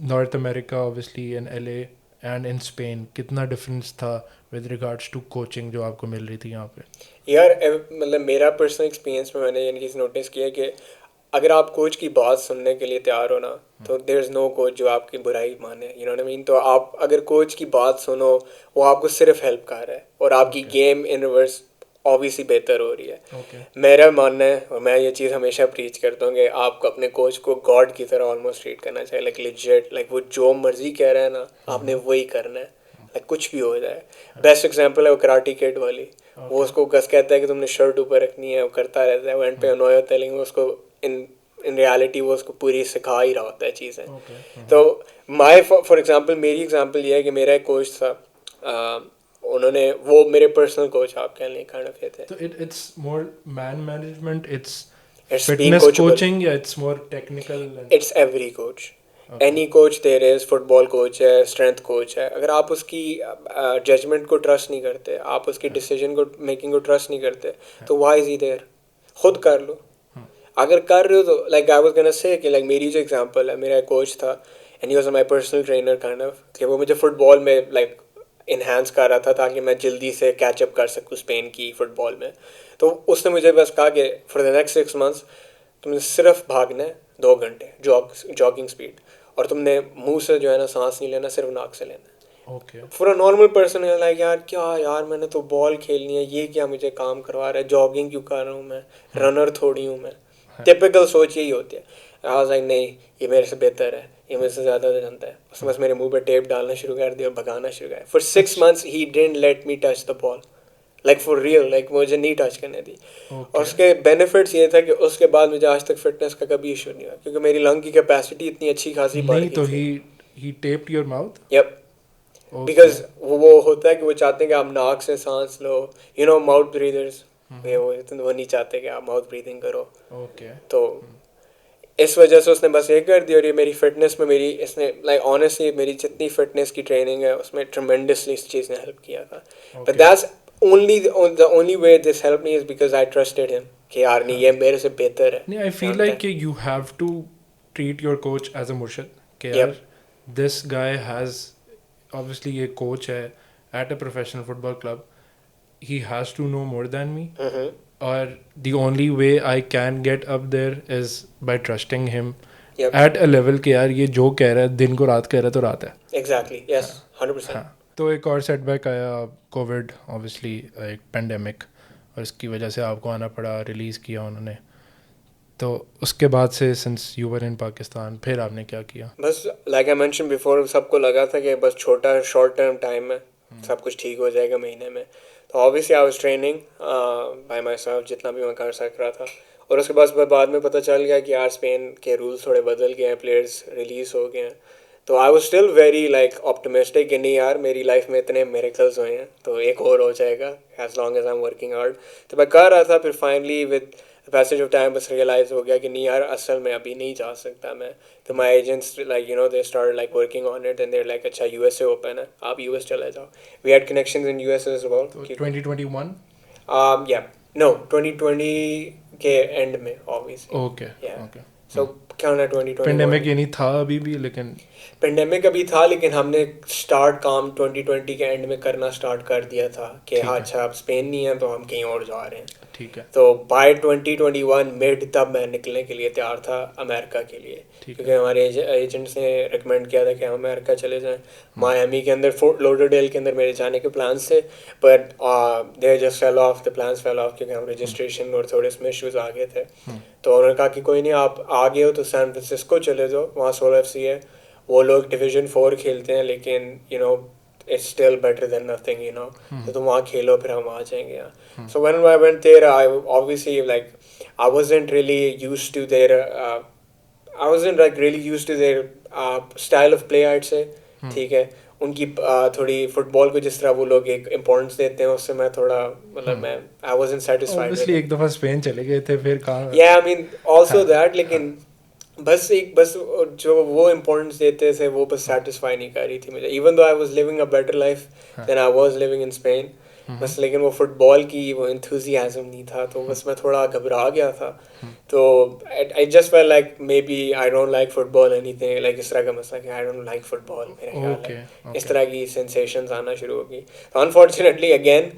North America obviously, in LA and in Spain, कितना डिफरेंस था विद रिगार्ड्स टू कोचिंग जो आपको मिल रही थी यहाँ पे? यार मतलब मेरा पर्सनल एक्सपीरियंस में मैंने ये चीज़ नोटिस किया कि अगर आप कोच की बात सुनने के लिए तैयार हो ना, तो देयर इज़ नो कोच जो आपकी बुराई माने, you know what I mean. तो आप अगर कोच की बात सुनो, वो आपको सिर्फ हेल्प कर रहा है और आपकी गेम इन रिवर्स ऑब्वियसली बेहतर हो रही है. मेरा मानना है, और मैं ये चीज़ हमेशा प्रीच करता हूँ, कि आपको अपने कोच को गॉड की तरह ऑलमोस्ट ट्रीट करना चाहिए, लाइक लिजिट, लाइक वो जो मर्जी कह रहा है ना, आपने वही करना है, लाइक कुछ भी हो जाए. बेस्ट एग्जाम्पल है वो कराटी किड वाली. वो उसको गस कहता है कि तुमने शर्ट ऊपर रखनी है, वो करता रहता है, वो एंड पे अनॉय होता है, लेकिन उसको इन इन रियलिटी वो उसको पूरी सिखा ही रहा होता है चीज़ें. तो माई फॉर एग्जांपल, मेरी एग्जांपल ये है कि मेरा एक कोच था, उन्होंने, वो मेरे पर्सनल कोच आप कह लें, काइंड ऑफ ये थे. तो it's more man management, it's It's being fitness coachable. Coaching, या it's more technical? It's every coach. Any coach there is. Football coach है, स्ट्रेंथ कोच है, अगर आप उसकी जजमेंट को ट्रस्ट नहीं करते, आप उसकी डिसीजन को मेकिंग को ट्रस्ट नहीं करते, तो व्हाई इज ही देयर? खुद कर लो. अगर कर रहे हो तो, like I was gonna say कि लाइक मेरी जो एग्जांपल है, मेरा एक कोच था and he was my personal trainer kind of, कि वो मुझे फुटबॉल में लाइक इन्हांस कर रहा था ताकि मैं जल्दी से कैचअप कर सकूँ स्पेन की फुटबॉल में. तो उसने मुझे बस कहा कि फॉर द नेक्स्ट 6 मंथ्स तुमने सिर्फ भागना है 2 घंटे जॉगिंग स्पीड, और तुमने मुंह से जो है ना सांस नहीं लेना, सिर्फ नाक से लेना है. Okay. For a normal person like यार क्या यार, मैंने तो बॉल खेलनी है, ये क्या मुझे काम करवा रहा है, जॉगिंग क्यों कर रहा हूँ मैं, रनर थोड़ी हूँ मैं. टिपिकल सोच यही होती है. आई वाज लाइक नहीं, ये मेरे से बेहतर है, ये मेरे से ज़्यादा जानता है. उसने बस मेरे मुंह पे टेप डालना शुरू कर दिया और भगाना शुरू कर. For 6 months he didn't let me touch the ball, like for real, like मुझे नहीं टच करने दी. और उसके बेनिफिट्स ये था कि उसके बाद मुझे आज तक फिटनेस का कभी इशू नहीं हुआ, क्योंकि मेरी लंग की कैपेसिटी इतनी अच्छी खासी बढ़ नहीं गई तो थी. He taped your mouth? Yup. Because वो होता है कि वो चाहते हैं कि आप नाक से सांस लो, यू नो माउथ ब्रीदर्स, वो नहीं चाहते कि आप माउथ ब्रीदिंग करो. ओके. तो इस वजह से उसने बस ये कर दिया. और ये मेरी फिटनेस में, मेरी इसने लाइक ऑनेस्टली मेरी जितनी फिटनेस की ट्रेनिंग है उसमें ट्रमेंडसली इस चीज़ ने हेल्प किया था. But that's only way this helped me is because I trusted him कि यार नहीं, ये मेरे से बेहतर है. नहीं, आई फील लाइक कि you have to treat your coach as a मुर्शिद, कि यार दिस गाय हैज़, ऑब्वियसली ये कोच है at a professional football club, he has to know more than me, और the only way I can get up there is by trusting him at a level कि यार ये जो कह रहा है, दिन को रात कह रहा है तो रात है. एग्जैक्टली. यस, 100%. हाँ. तो एक और सेटबैक आया, कोविड, ऑब्वियसली एक पेंडेमिक, और इसकी वजह से आपको आना पड़ा, रिलीज़ किया उन्होंने. तो उसके बाद से since you were in Pakistan, फिर आपने क्या किया? बस लाइक आई मेंशन बिफोर, सबको लगा था कि बस छोटा शॉर्ट टर्म टाइम में सब कुछ ठीक हो जाएगा महीने में. तो obviously I was training bye my self जितना भी मैं कर सक रहा था. और उसके बाद में पता चल गया कि यार स्पेन के रूल्स थोड़े बदल गए हैं, प्लेयर्स रिलीज़ हो गए हैं. तो I was still very like optimistic कि नहीं यार, मेरी लाइफ में इतने मिरेकल्स हुए हैं तो एक और हो जाएगा, as long as I am working hard. तो मैं कर रहा था. फिर finally with passage of time बस रियलाइज़ हो गया कि नहीं यार, असल में अभी नहीं जा सकता मैं. तो my agents like, you know, they start like working on it and there like अच्छा यूएसए ओपन है, आप यूएस चले जाओ. We had connections in US as well. 2021? या नो, 2020 के एंड में ऑब्वियसली. ओके. ओके. सो क्या होना 2021. पेंडेमिक ये नहीं था अभी भी, लेकिन पेंडेमिक अभी था, लेकिन हमने स्टार्ट काम 2020 के एंड में करना स्टार्ट कर दिया था कि हाँ अच्छा अब स्पेन नहीं है तो हम कहीं और जा रहे हैं. ठीक है. तो बाय 2021 मिड तब मैं निकलने के लिए तैयार था अमेरिका के लिए, क्योंकि हमारे एजेंट्स ने रिकमेंड किया था कि हम अमेरिका चले जाएं. मायामी के अंदर, फोर्ट लॉडरडेल के अंदर मेरे जाने के प्लान्स थे, but they just fell off, the plans fell off, क्योंकि हम रजिस्ट्रेशन और थोड़े इसमें इशूज़ आ गए थे. तो उन्होंने कहा कि कोई नहीं, आप आ गए हो तो सैन फ्रांसिस्को चले जाओ, वहाँ सोलो FC है, वो लोग डिवीज़न 4 खेलते हैं, लेकिन you know it's still better than nothing, you know. Hmm. तो तुम वहाँ खेलो फिर हम आ जाएंगे यहाँ. So when I went there, I obviously like I wasn't really used to their I wasn't like really used to their style of play, I'd say. Hmm. ठीक है. उनकी थोड़ी फुटबॉल को जिस तरह वो लोग एक इम्पोर्टेंस देते हैं उससे मैं थोड़ा मतलब Hmm. मैं I wasn't satisfied with obviously एक इट. दफ़ा स्पेन चले गए थे फिर कहाँ. या आई मीन हाँ. ऑल्सो दैट, हाँ. लेकिन बस जो वो इम्पोर्टेंस देते थे वो बस हाँ. सेटिस्फाई नहीं कर रही थी मुझे, even though I was living a better life हाँ. Then I was living in Spain. Hmm. बस लेकिन वो फुटबॉल की वो इंथुजियाज्म नहीं था, तो हम्म. बस मैं थोड़ा घबरा गया था. हम्म. तो I just felt like maybe I don't like football anything, like इस तरह का मसला कि आई डोंट लाइक फुटबॉल, मेरा ख्याल है ओके. इस ओके. तरह की सेंसेशंस आना शुरू हो गई. तो अनफॉर्चुनेटली अगेन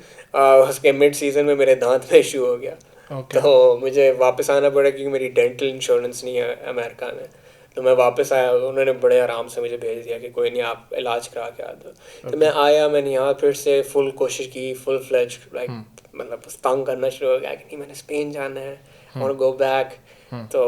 उसके मिड सीजन में मेरे दांत में इशू हो गया. ओके. तो मुझे वापस आना पड़ा क्योंकि मेरी डेंटल इंश्योरेंस नहीं है अमेरिका में. तो मैं वापस आया, उन्होंने बड़े आराम से मुझे भेज दिया कि कोई नहीं आप इलाज करा के आ दो. तो मैं ओके. आया, मैंने यहाँ फिर से फुल कोशिश की, फुल फ्लेज लाइक हम्म. मतलब तंग करना शुरू हो गया कि नहीं मैंने स्पेन जाना है हम्म. और गो बैक. हम्म. तो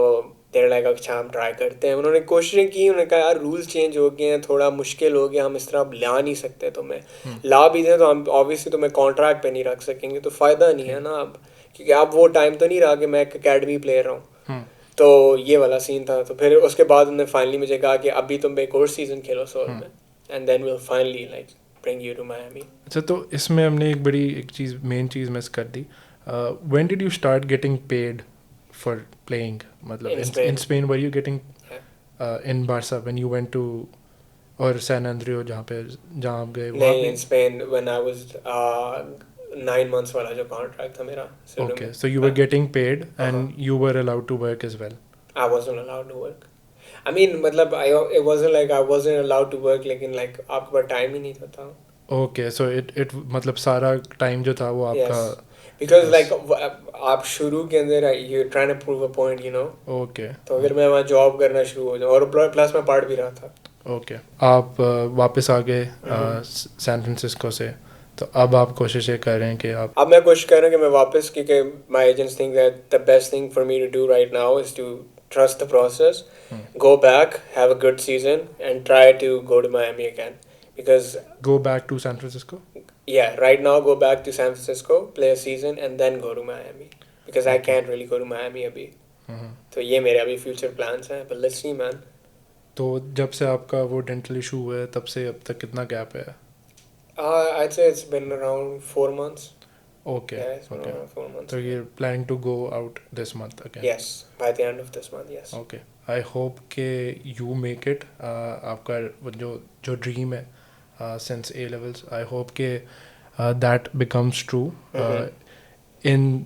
देर लाइक अच्छा हम ट्राई करते हैं. उन्होंने कोशिशें की, उन्होंने कहा यार रूल्स चेंज हो गए हैं, थोड़ा मुश्किल हो गया, हम इस तरह अब ला नहीं सकते तुम्हें. हम्म. ला भी दें तो हम ऑब्वियसली तुम्हें कॉन्ट्रैक्ट पे नहीं रख सकेंगे, तो फ़ायदा नहीं है ठीक. ना अब, क्योंकि अब वो टाइम तो नहीं रहा कि मैं एक अकेडमी प्लेयर हूँ. हम्म. तो ये वाला सीन था. तो फिर उसके बाद उन्होंने फाइनली मुझे कहा कि अभी तुम एक और सीज़न खेलो सोल हम्म. में, and then will finally like bring you to Miami. अच्छा, तो इसमें हमने एक बड़ी एक चीज़ मेन चीज़ मिस कर दी. When did you start getting paid for playing, मतलब In in Spain. Spain were you getting Yeah. In Barca when you went to, और सैन एंड्रियो जहाँ आप गए वहाँ नहीं, pay. In Spain when I was 9 months वाला जो कॉन्ट्रैक्ट था मेरा शुरू ओके, में. So you were getting paid हाँ. And you were allowed to work as well. I wasn't allowed to work. I mean मतलब it wasn't like I wasn't allowed to work, लेकिन like आपके पास टाइम ही नहीं था. ओके, सो इट मतलब सारा टाइम जो था वो Yes. आपका. Because बस. like आप शुरू के अंदर you're trying to prove a point, you know. Okay. तो फिर मैं वहाँ जॉब करना शुरू हो जाऊँ, और प्लस मैं पढ़ भी रहा था. ओके. आप वापस आ गए सैन फ्रांसिस्को से, तो अब आप कोशिश ये कर रहे हैं कि आप. अब मैं कोशिश कर रहा हूँ कि मैं वापस, क्योंकि my agents think that the best thing for me to do right now is to trust the process, go back, have a good season, and try to go to Miami again. Because go back to San Francisco. yeah, right now go back to San Francisco, play a season, and then go to Miami. Because I can't really go to Miami अभी. तो ये मेरे अभी future plans हैं, but let's see man. तो जब से आपका वो डेंटल इशू हुआ है तब से अब तक कितना गैप है? I'd say it's been around 4 months. Okay. Yeah, it's been okay. around 4 months. तो ये planning to go out this month again. Yes, by the end of this month, yes. Okay. I hope के यू मेक इट. आपका वो जो ड्रीम है since A levels, I hope के that becomes true in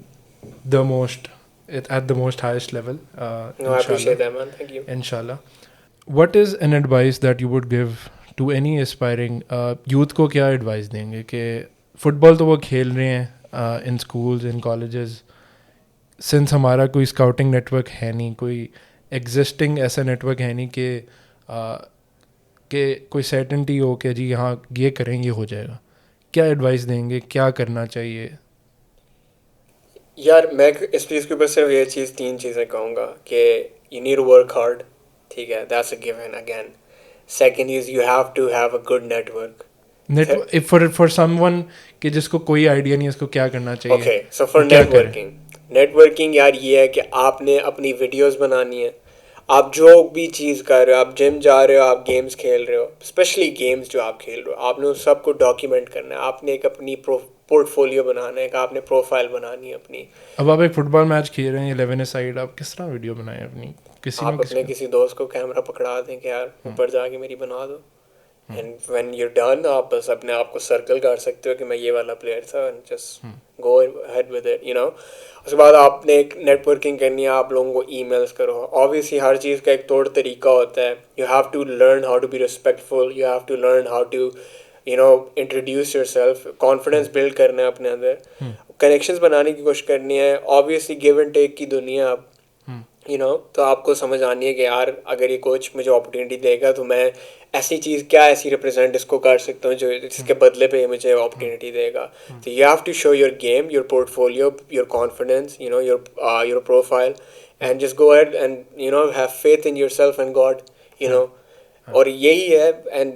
the most at the most highest level. No, I appreciate that man. Thank you. Inshallah. What is an advice that you would give to any aspiring youth को क्या advice देंगे कि फुटबॉल तो वो खेल रहे हैं in schools, in colleges, since हमारा कोई scouting network है नहीं, कोई existing ऐसा network है नहीं कि कोई certainty हो कि जी हाँ ये करेंगे हो जाएगा, क्या advice देंगे, क्या करना चाहिए? यार मैं इस चीज़ के ऊपर सिर्फ ये चीज़ 3 चीज़ें कहूँगा कि you need to work hard. ठीक है, that's a given again. Second is you have to have a good network. for someone कि जिसको कोई आइडिया नहीं है इसको क्या करना चाहिए. Okay, so for क्या करें? networking यार ये है कि आपने अपनी वीडियोस बनानी है. आप जो भी चीज़ कर रहे हो, आप जिम जा रहे हो, आप गेम्स खेल रहे हो, स्पेशली गेम्स जो आप खेल रहे हो, आपने उस सबको डॉक्यूमेंट करना है. आपने एक अपनी पोर्टफोलियो बनाना है, आपने प्रोफाइल बनानी है अपनी. अब आप एक फुटबॉल मैच खेल रहे हैं 11 साइड, आप किस तरह वीडियो बनाएं अपनी? आप अपने किसी दोस्त को कैमरा पकड़ा दें कि यार ऊपर जाके मेरी बना दो, एंड व्हेन यू डन आप बस अपने आप को सर्कल कर सकते हो कि मैं ये वाला प्लेयर था, and just go ahead with it, you no. उसके बाद आपने एक नेटवर्किंग करनी है, आप लोगों को ईमेल्स करो. ऑब्वियसली हर चीज़ का एक तौर तरीका होता है. You have to learn how to be respectful, you have to learn how to you know introduce yourself, confidence build करना है अपने अंदर, कनेक्शंस बनाने की कोशिश करनी है. ऑब्वियसली गिव एंड टेक की दुनिया अब, यू नो. तो आपको समझ आनी है कि यार अगर ये कोच मुझे अपॉर्चुनिटी देगा तो मैं ऐसी चीज़ क्या ऐसी रिप्रेजेंट इसको कर सकता हूँ जो जिसके बदले पे मुझे अपॉर्चुनिटी देगा. तो you have to show your game, your portfolio, your confidence, you know, your profile, and just go ahead and you know have faith in yourself and God, you know. और यही है, and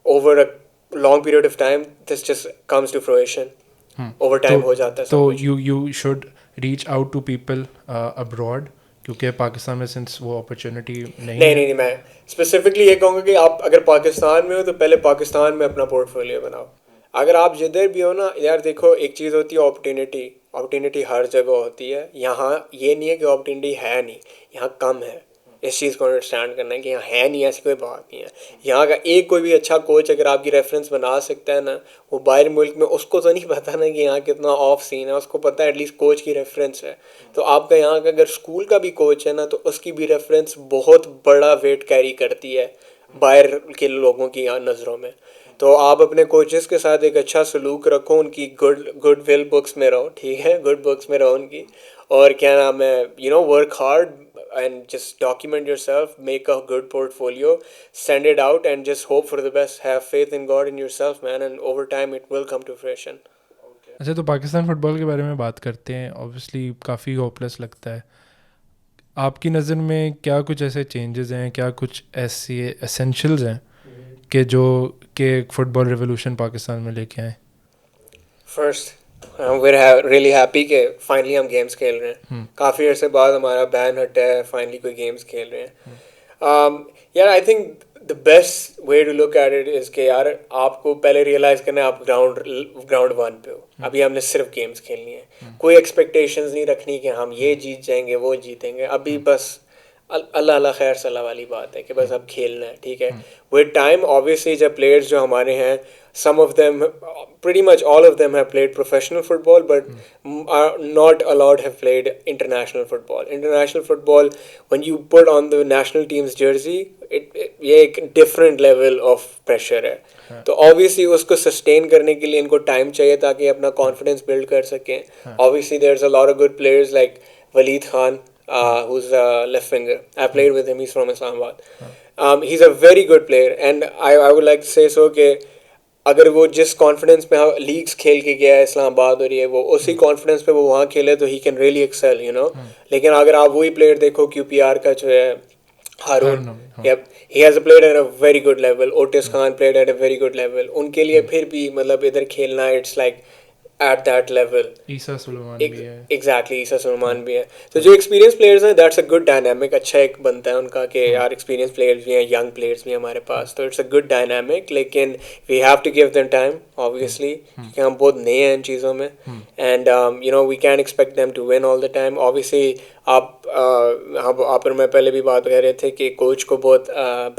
over a long period of time this just comes to fruition, over तो टाइम हो जाता है तो सब कुछ। You should reach out to people abroad, क्योंकि पाकिस्तान में सिंस वो अपॉर्चुनिटी नहीं नहीं है. नहीं नहीं, मैं स्पेसिफिकली ये कहूँगा कि आप अगर पाकिस्तान में हो तो पहले पाकिस्तान में अपना पोर्टफोलियो बनाओ। अगर आप जिधर भी हो ना यार, देखो एक चीज़ होती है अपॉर्चुनिटी, अपॉर्चुनिटी हर जगह होती है। यहाँ ये नहीं है कि अपॉर्चुनिटी है नहीं, यहाँ कम है। इस चीज़ को अंडरस्टैंड करना है कि यहाँ है नहीं, ऐसी कोई बात नहीं है। यहाँ का एक कोई भी अच्छा कोच अगर आपकी रेफरेंस बना सकता है ना, वो बाहर मुल्क में उसको तो नहीं पता ना कि यहाँ कितना ऑफ सीन है, उसको पता है एटलीस्ट कोच की रेफरेंस है। तो आपका यहाँ का अगर स्कूल का भी कोच है ना, तो उसकी भी रेफरेंस बहुत बड़ा वेट कैरी करती है बाहर के लोगों की यहाँ नज़रों में। तो आप अपने कोचेस के साथ एक अच्छा सलूक रखो, उनकी गुड विल बुक्स में रहो, ठीक है, गुड बुक्स में रहो उनकी। और क्या नाम है, work hard and just document yourself, make a good portfolio, send it out, and just hope for the best. Have faith in God and yourself, man, and over time it will come to fruition. अच्छा, तो पाकिस्तान फुटबॉल के बारे में बात करते हैं. ऑब्वियसली काफ़ी होपलेस लगता है. आपकी नज़र में क्या कुछ ऐसे चेंजेस हैं, क्या कुछ ऐसे एसेंशियल्स हैं कि जो कि फुटबॉल रेवोल्यूशन पाकिस्तान में लेके आए? फर्स्ट, रियली हैप्पी कि फाइनली हम गेम्स खेल रहे हैं। काफ़ी अरसे बाद हमारा बैन हटा है, फाइनली कोई गेम्स खेल रहे हैं। यार I think the best way to look at it is कि यार आपको पहले रियलाइज़ करना है आप ग्राउंड वन पे हो। अभी हमने सिर्फ गेम्स खेलनी है, कोई एक्सपेक्टेशंस नहीं रखनी कि हम ये जीत जाएंगे वो जीतेंगे। अभी बस अल्लाह अल्लाह खैर सलाह वाली बात है कि बस अब खेलना है, ठीक है। विद टाइम ऑब्वियसली जब प्लेयर्स जो हमारे हैं, some of them, pretty much all of them have played professional football, but are not a lot have played international football. International football, when you put on the national team's jersey, ये एक different level of pressure है। तो obviously उसको sustain करने के लिए इनको time चाहिए ताकि अपना confidence build कर सकें। Obviously there's a lot of good players like Waleed Khan, who's a left winger. I played with him. He's from Islamabad. He's a very good player, and I would like to say so कि अगर वो जिस कॉन्फिडेंस में लीग्स खेल के गया है इस्लामाबाद और ये वो उसी कॉन्फिडेंस पे वो वहाँ खेले तो ही कैन रियली एक्सेल, लेकिन अगर आप वही प्लेयर देखो QPR का जो है हारून, yep, he has played at a very good level. Otis Khan played at a very good level. उनके लिए फिर भी मतलब इधर खेलना it's like at that level. ईसा सुलेमान भी है. एग्जैक्टली, ईसा सलमान भी है। तो जो एक्सपीरियंस प्लेयर्स हैं दैट्स अ गुड डायनामिक, अच्छा एक बनता है उनका कि यार एक्सपीरियंस प्लेयर्स भी हैं, यंग प्लेयर्स भी हैं हमारे पास, तो इट्स अ गुड डायनामिक। लेकिन we have to give them time obviously, क्योंकि हम बहुत नए हैं इन चीज़ों में, and we can expect them to win all the time obviously. आप और मैं पहले भी बात कर रहे थे कि कोच को बहुत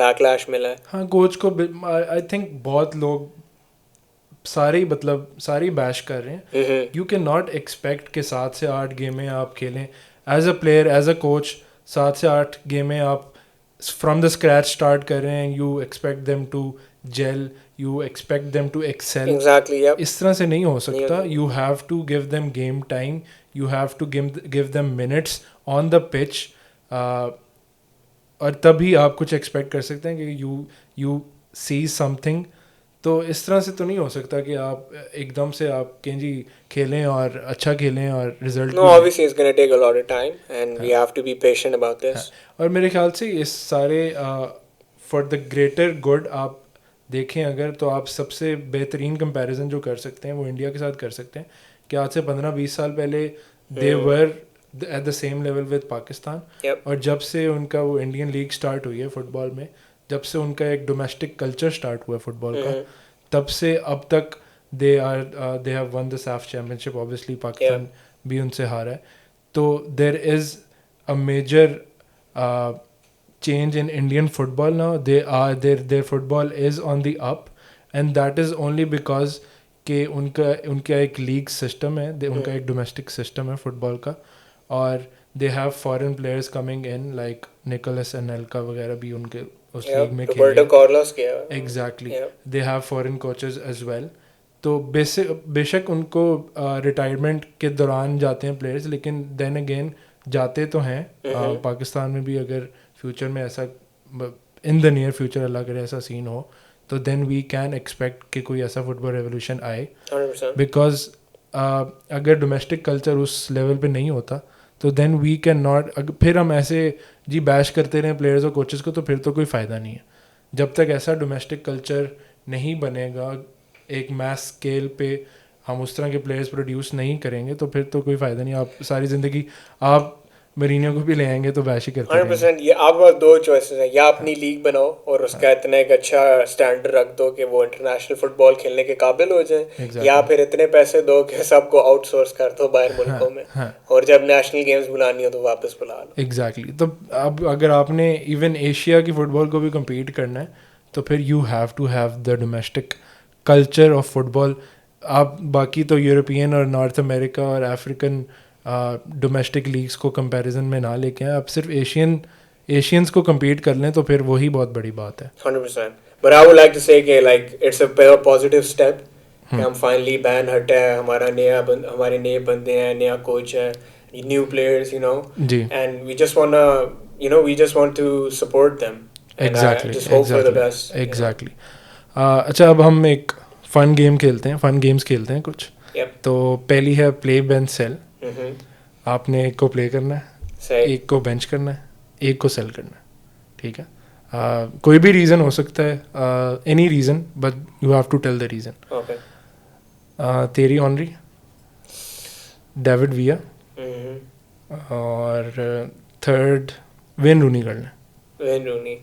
बैकलैश मिला है। हाँ, कोच को आई थिंक बहुत लोग सारी बैश कर रहे हैं. यू कैन नॉट एक्सपेक्ट कि 7 से 8 गेमें आप खेलें as a player, as a coach. 7 से 8 गेमें आप फ्रॉम द स्क्रैच स्टार्ट कर रहे हैं. You expect them to gel, you expect them to excel. Exactly, इस तरह से नहीं हो सकता. You have to give them game time, you have to give them minutes on the pitch, और तभी आप कुछ एक्सपेक्ट कर सकते हैं कि यू सी समथिंग. तो इस तरह से तो नहीं हो सकता कि आप एकदम से आप कहें जी खेलें और अच्छा खेलें और result. No, obviously it's going to take a lot of time and we have to be patient about this. और मेरे ख्याल से इस सारे फॉर द ग्रेटर गुड आप देखें अगर, तो आप सबसे बेहतरीन कंपैरिजन जो कर सकते हैं वो इंडिया के साथ कर सकते हैं कि आज से 15-20 साल पहले they were at the same level with Pakistan. और जब से उनका वो इंडियन लीग स्टार्ट हुई है फुटबॉल में, जब से उनका एक डोमेस्टिक कल्चर स्टार्ट हुआ है फुटबॉल का, तब से अब तक they have won the SAFF championship. Obviously Pakistan भी उनसे हारा है. तो there is a major change in Indian football now. Their football is on the up, and that is only because कि उनका एक लीग सिस्टम है, उनका एक डोमेस्टिक सिस्टम है फुटबॉल का, और they have foreign players coming in like Nicolas Anelka वगैरह भी उनके उस लीग में खेले. Exactly, they have foreign coaches as well. तो बेशक उनको रिटायरमेंट के दौरान जाते हैं प्लेयर्स, लेकिन देन अगेन जाते तो हैं. पाकिस्तान में भी अगर फ्यूचर में ऐसा इन द नियर फ्यूचर अल्लाह करे ऐसा सीन हो, तो देन वी कैन एक्सपेक्ट कि कोई ऐसा फुटबॉल रेवोल्यूशन आए. बिकॉज अगर डोमेस्टिक कल्चर उस लेवल पे नहीं होता तो देन वी कैन नॉट, फिर हम ऐसे जी बैश करते रहें प्लेयर्स और कोचेस को, तो फिर तो कोई फ़ायदा नहीं है. जब तक ऐसा डोमेस्टिक कल्चर नहीं बनेगा, एक मैस स्केल पे हम उस तरह के प्लेयर्स प्रोड्यूस नहीं करेंगे, तो फिर तो कोई फ़ायदा नहीं. आप सारी ज़िंदगी आप मरीनियो को भी ले आएंगे तो बैश ही करते हंड्रेड रहेंगे. परसेंट ये आपके पास दो चॉइसेस हैं, या हाँ अपनी लीग बनाओ और हाँ उसका इतना एक अच्छा स्टैंडर्ड रख दो कि वो इंटरनेशनल फुटबॉल खेलने के काबिल हो जाए, या एग्जैक्टली. फिर इतने पैसे दो कि सबको आउटसोर्स कर दो बाहर हाँ मुल्कों में, हाँ और जब नेशनल गेम्स बुलानी हो तो वापस बुला लो. एग्जैक्टली. तो अब अगर आपने इवन एशिया की फ़ुटबॉल को भी compete करना है, तो फिर you have to have the domestic culture of football. आप बाकी तो यूरोपियन और नॉर्थ अमेरिका और अफ्रीकन डोमेस्टिक लीग्स को कंपैरिजन में ना लेके आए, आप सिर्फ एशियंस को compete कर लें तो फिर वही बहुत बड़ी बात है. 100%. But I would like to say कि like it's a positive step कि हम फाइनली बैन हटा है, हमारे नए बंदे हैं, नया कोच है, न्यू प्लेयर्स, जी and we just want to support them, and I exactly just hope for the exactly best. Exactly. अच्छा, अब हम एक फ़न गेम खेलते हैं, फ़न गेम्स खेलते हैं कुछ. Yep. तो पहली है प्ले बेंच सेल. Mm-hmm. आपने एक को प्ले करना है, सही. एक को बेंच करना है, एक को सेल करना है. ठीक है. कोई भी रीज़न हो सकता है, any reason, but you have to tell the reason. Okay. Thierry Henry, David Villa, Mm-hmm. और थर्ड वेन रूनी करना है. Wayne Rooney.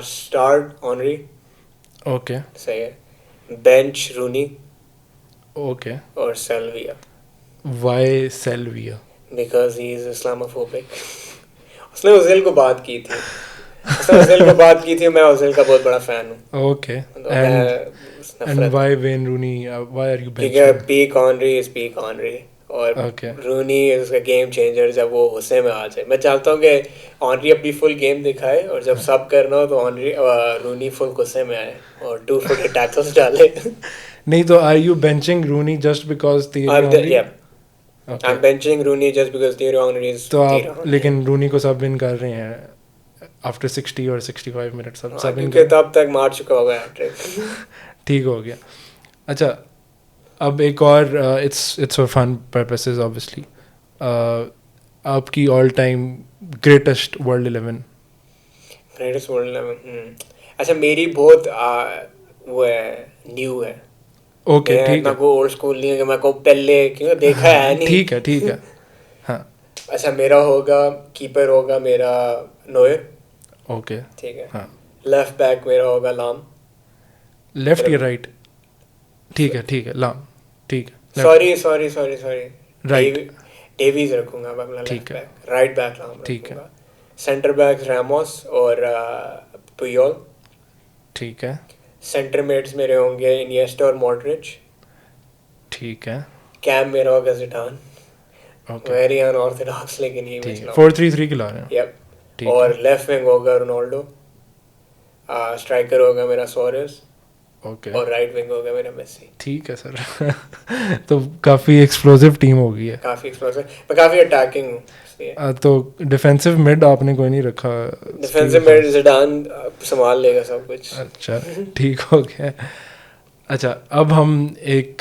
Start Henry. Okay सही है. Bench Rooney okay. और Salvia वाई सेल विया? because he is Islamophobic. उसने ओजिल को बात की थी. उसने ओजिल को बात की थी. मैं ओजिल का बहुत बड़ा फैन हूँ. ओके. तो एंड मैं एंड नफरत. Why Wayne Rooney? Why are you ठीक है. Benching? Peak Henry is peak Henry, और ओके रूनी उसका गेम चेंजर जब वो गुस्से में आ जाए. मैं चाहता हूँ कि ऑनरी अपनी फुल गेम दिखाए, और जब सब करना हो तो रूनी फुल गुस्से में आए और 2 फुट के टैकल्स डाले. नहीं तो are you benching Rooney just because Thierry Henry? Yeah, I'm benching Rooney just because Thierry Henry is तो Thierry आप Henry. लेकिन रूनी को सब विन कर रहे हैं आफ्टर 60 और 65 मिनट, सब सब विन क्योंकि कर. तब तक मार चुका होगा हैट्रिक. ठीक हो गया. अच्छा, अब एक और, it's for fun purposes obviously, आपकी all time greatest world 11. Greatest world 11. अच्छा, मेरी बहुत वो है, न्यू है. ओके मैं ठीक इतना है को ओल्ड स्कूल नहीं है कि मैं को पहले क्यों देखा है नहीं. ठीक है ठीक है. हाँ अच्छा, मेरा होगा कीपर होगा मेरा नोयर. ओके. ठीक है. हाँ, लेफ्ट बैक मेरा होगा लाम. लेफ्ट या राइट? ठीक है लाम. ठीक है. Sorry right. डेवीज रखूंगा मैं अपना ठीक लेफ्ट है. बैक. राइट बैक लाम ठीक है. रखूंगा. सेंटर बैक रैमोस और पुयोल. ठीक है. सेंटर मिड्स मेरे होंगे इनिएस्टा और मॉडरिच. ठीक है. कैम मेरा होगा जिडान. ओके वेरी अनऑर्थोडॉक्स, लेकिन ये मैं ठीक है. चलाऊंगा. 4-3-3 खिला रहे हैं. यप. ठीक और है. लेफ्ट विंग होगा रोनाल्डो. स्ट्राइकर होगा मेरा सोरेस. ओके और राइट विंग होगा मेरा मेसी. ठीक है सर. तो काफ़ी एक्सप्लोसिव टीम हो गई है. काफ़ी एक्सप्लोसिव. मैं काफ़ी अटैकिंग हूँ इसलिए. तो डिफेंसिव मिड आपने कोई नहीं रखा? डिफेंसिव मिड जिडान संभाल लेगा सब कुछ. अच्छा ठीक हो गया. अच्छा, अब हम एक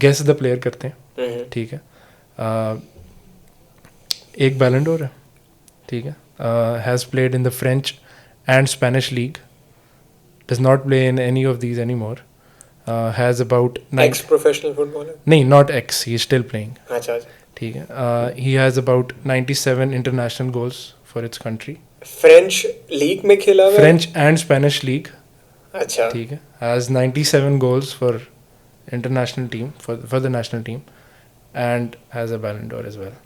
गेस द प्लेयर करते हैं. ठीक है. एक बैलेंडोर है. ठीक है. Has played in the French and Spanish league. Does not play in any of these any more. Has about ex professional footballer. नहीं, not ex, he is still playing. अच्छा. ठीक है. He has about 97 international goals for its country. French league में खेला हुआ है? French and Spanish league. अच्छा. ठीक है. Has 97 goals for international team, for the national team, and has a Ballon d'Or as well.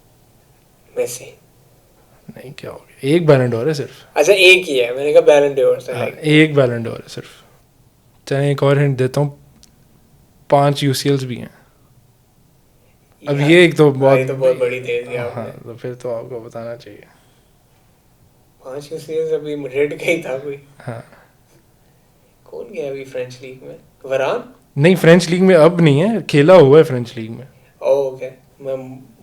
Messi. नहीं, क्या हो गया, एक Ballon d'Or है सिर्फ. अच्छा, एक ही है. मैंने कहा बैलन डोर से. हाँ, एक Ballon d'Or है सिर्फ. चलिए एक और हिंट देता हूँ, 5 UCLs भी हैं. अब ये एक तो ये तो बहुत बड़ी दे दी हाँ, आपने. तो फिर तो आपको बताना चाहिए. 5 यूसीएल अभी रेड का ही था कोई. हाँ. कौन गया अभी फ्रेंच लीग में? वरान. नहीं, फ्रेंच लीग में अब नहीं है, खेला हुआ है फ्रेंच लीग में. ओके. मैं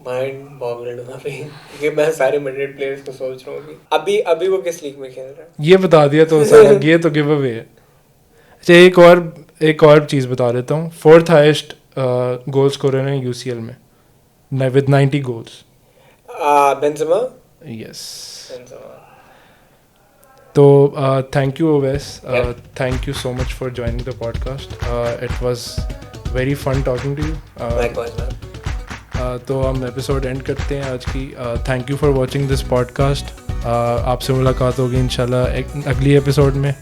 माइंड बॉगल्ड हूँ अभी, क्योंकि मैं सारे मैड्रिड प्लेयर्स को सोच रहा हूँ अभी. अभी वो किस लीग में खेल रहा है? ये बता दिया तो सारा ये तो गिव अवे है. अच्छा, एक और चीज़ बता देता हूँ. 4th हाईएस्ट गोल स्कोरर है यूसीएल में with 90 goals. Benzema. Yes. Benzema. तो thank you Oves, Yeah. thank you so much for joining the podcast. It was very fun talking to you. Likewise, man. तो हम एपिसोड एंड करते हैं आज की. Thank you for watching this podcast. आपसे मुलाकात होगी इंशाल्लाह एक अगली एपिसोड में.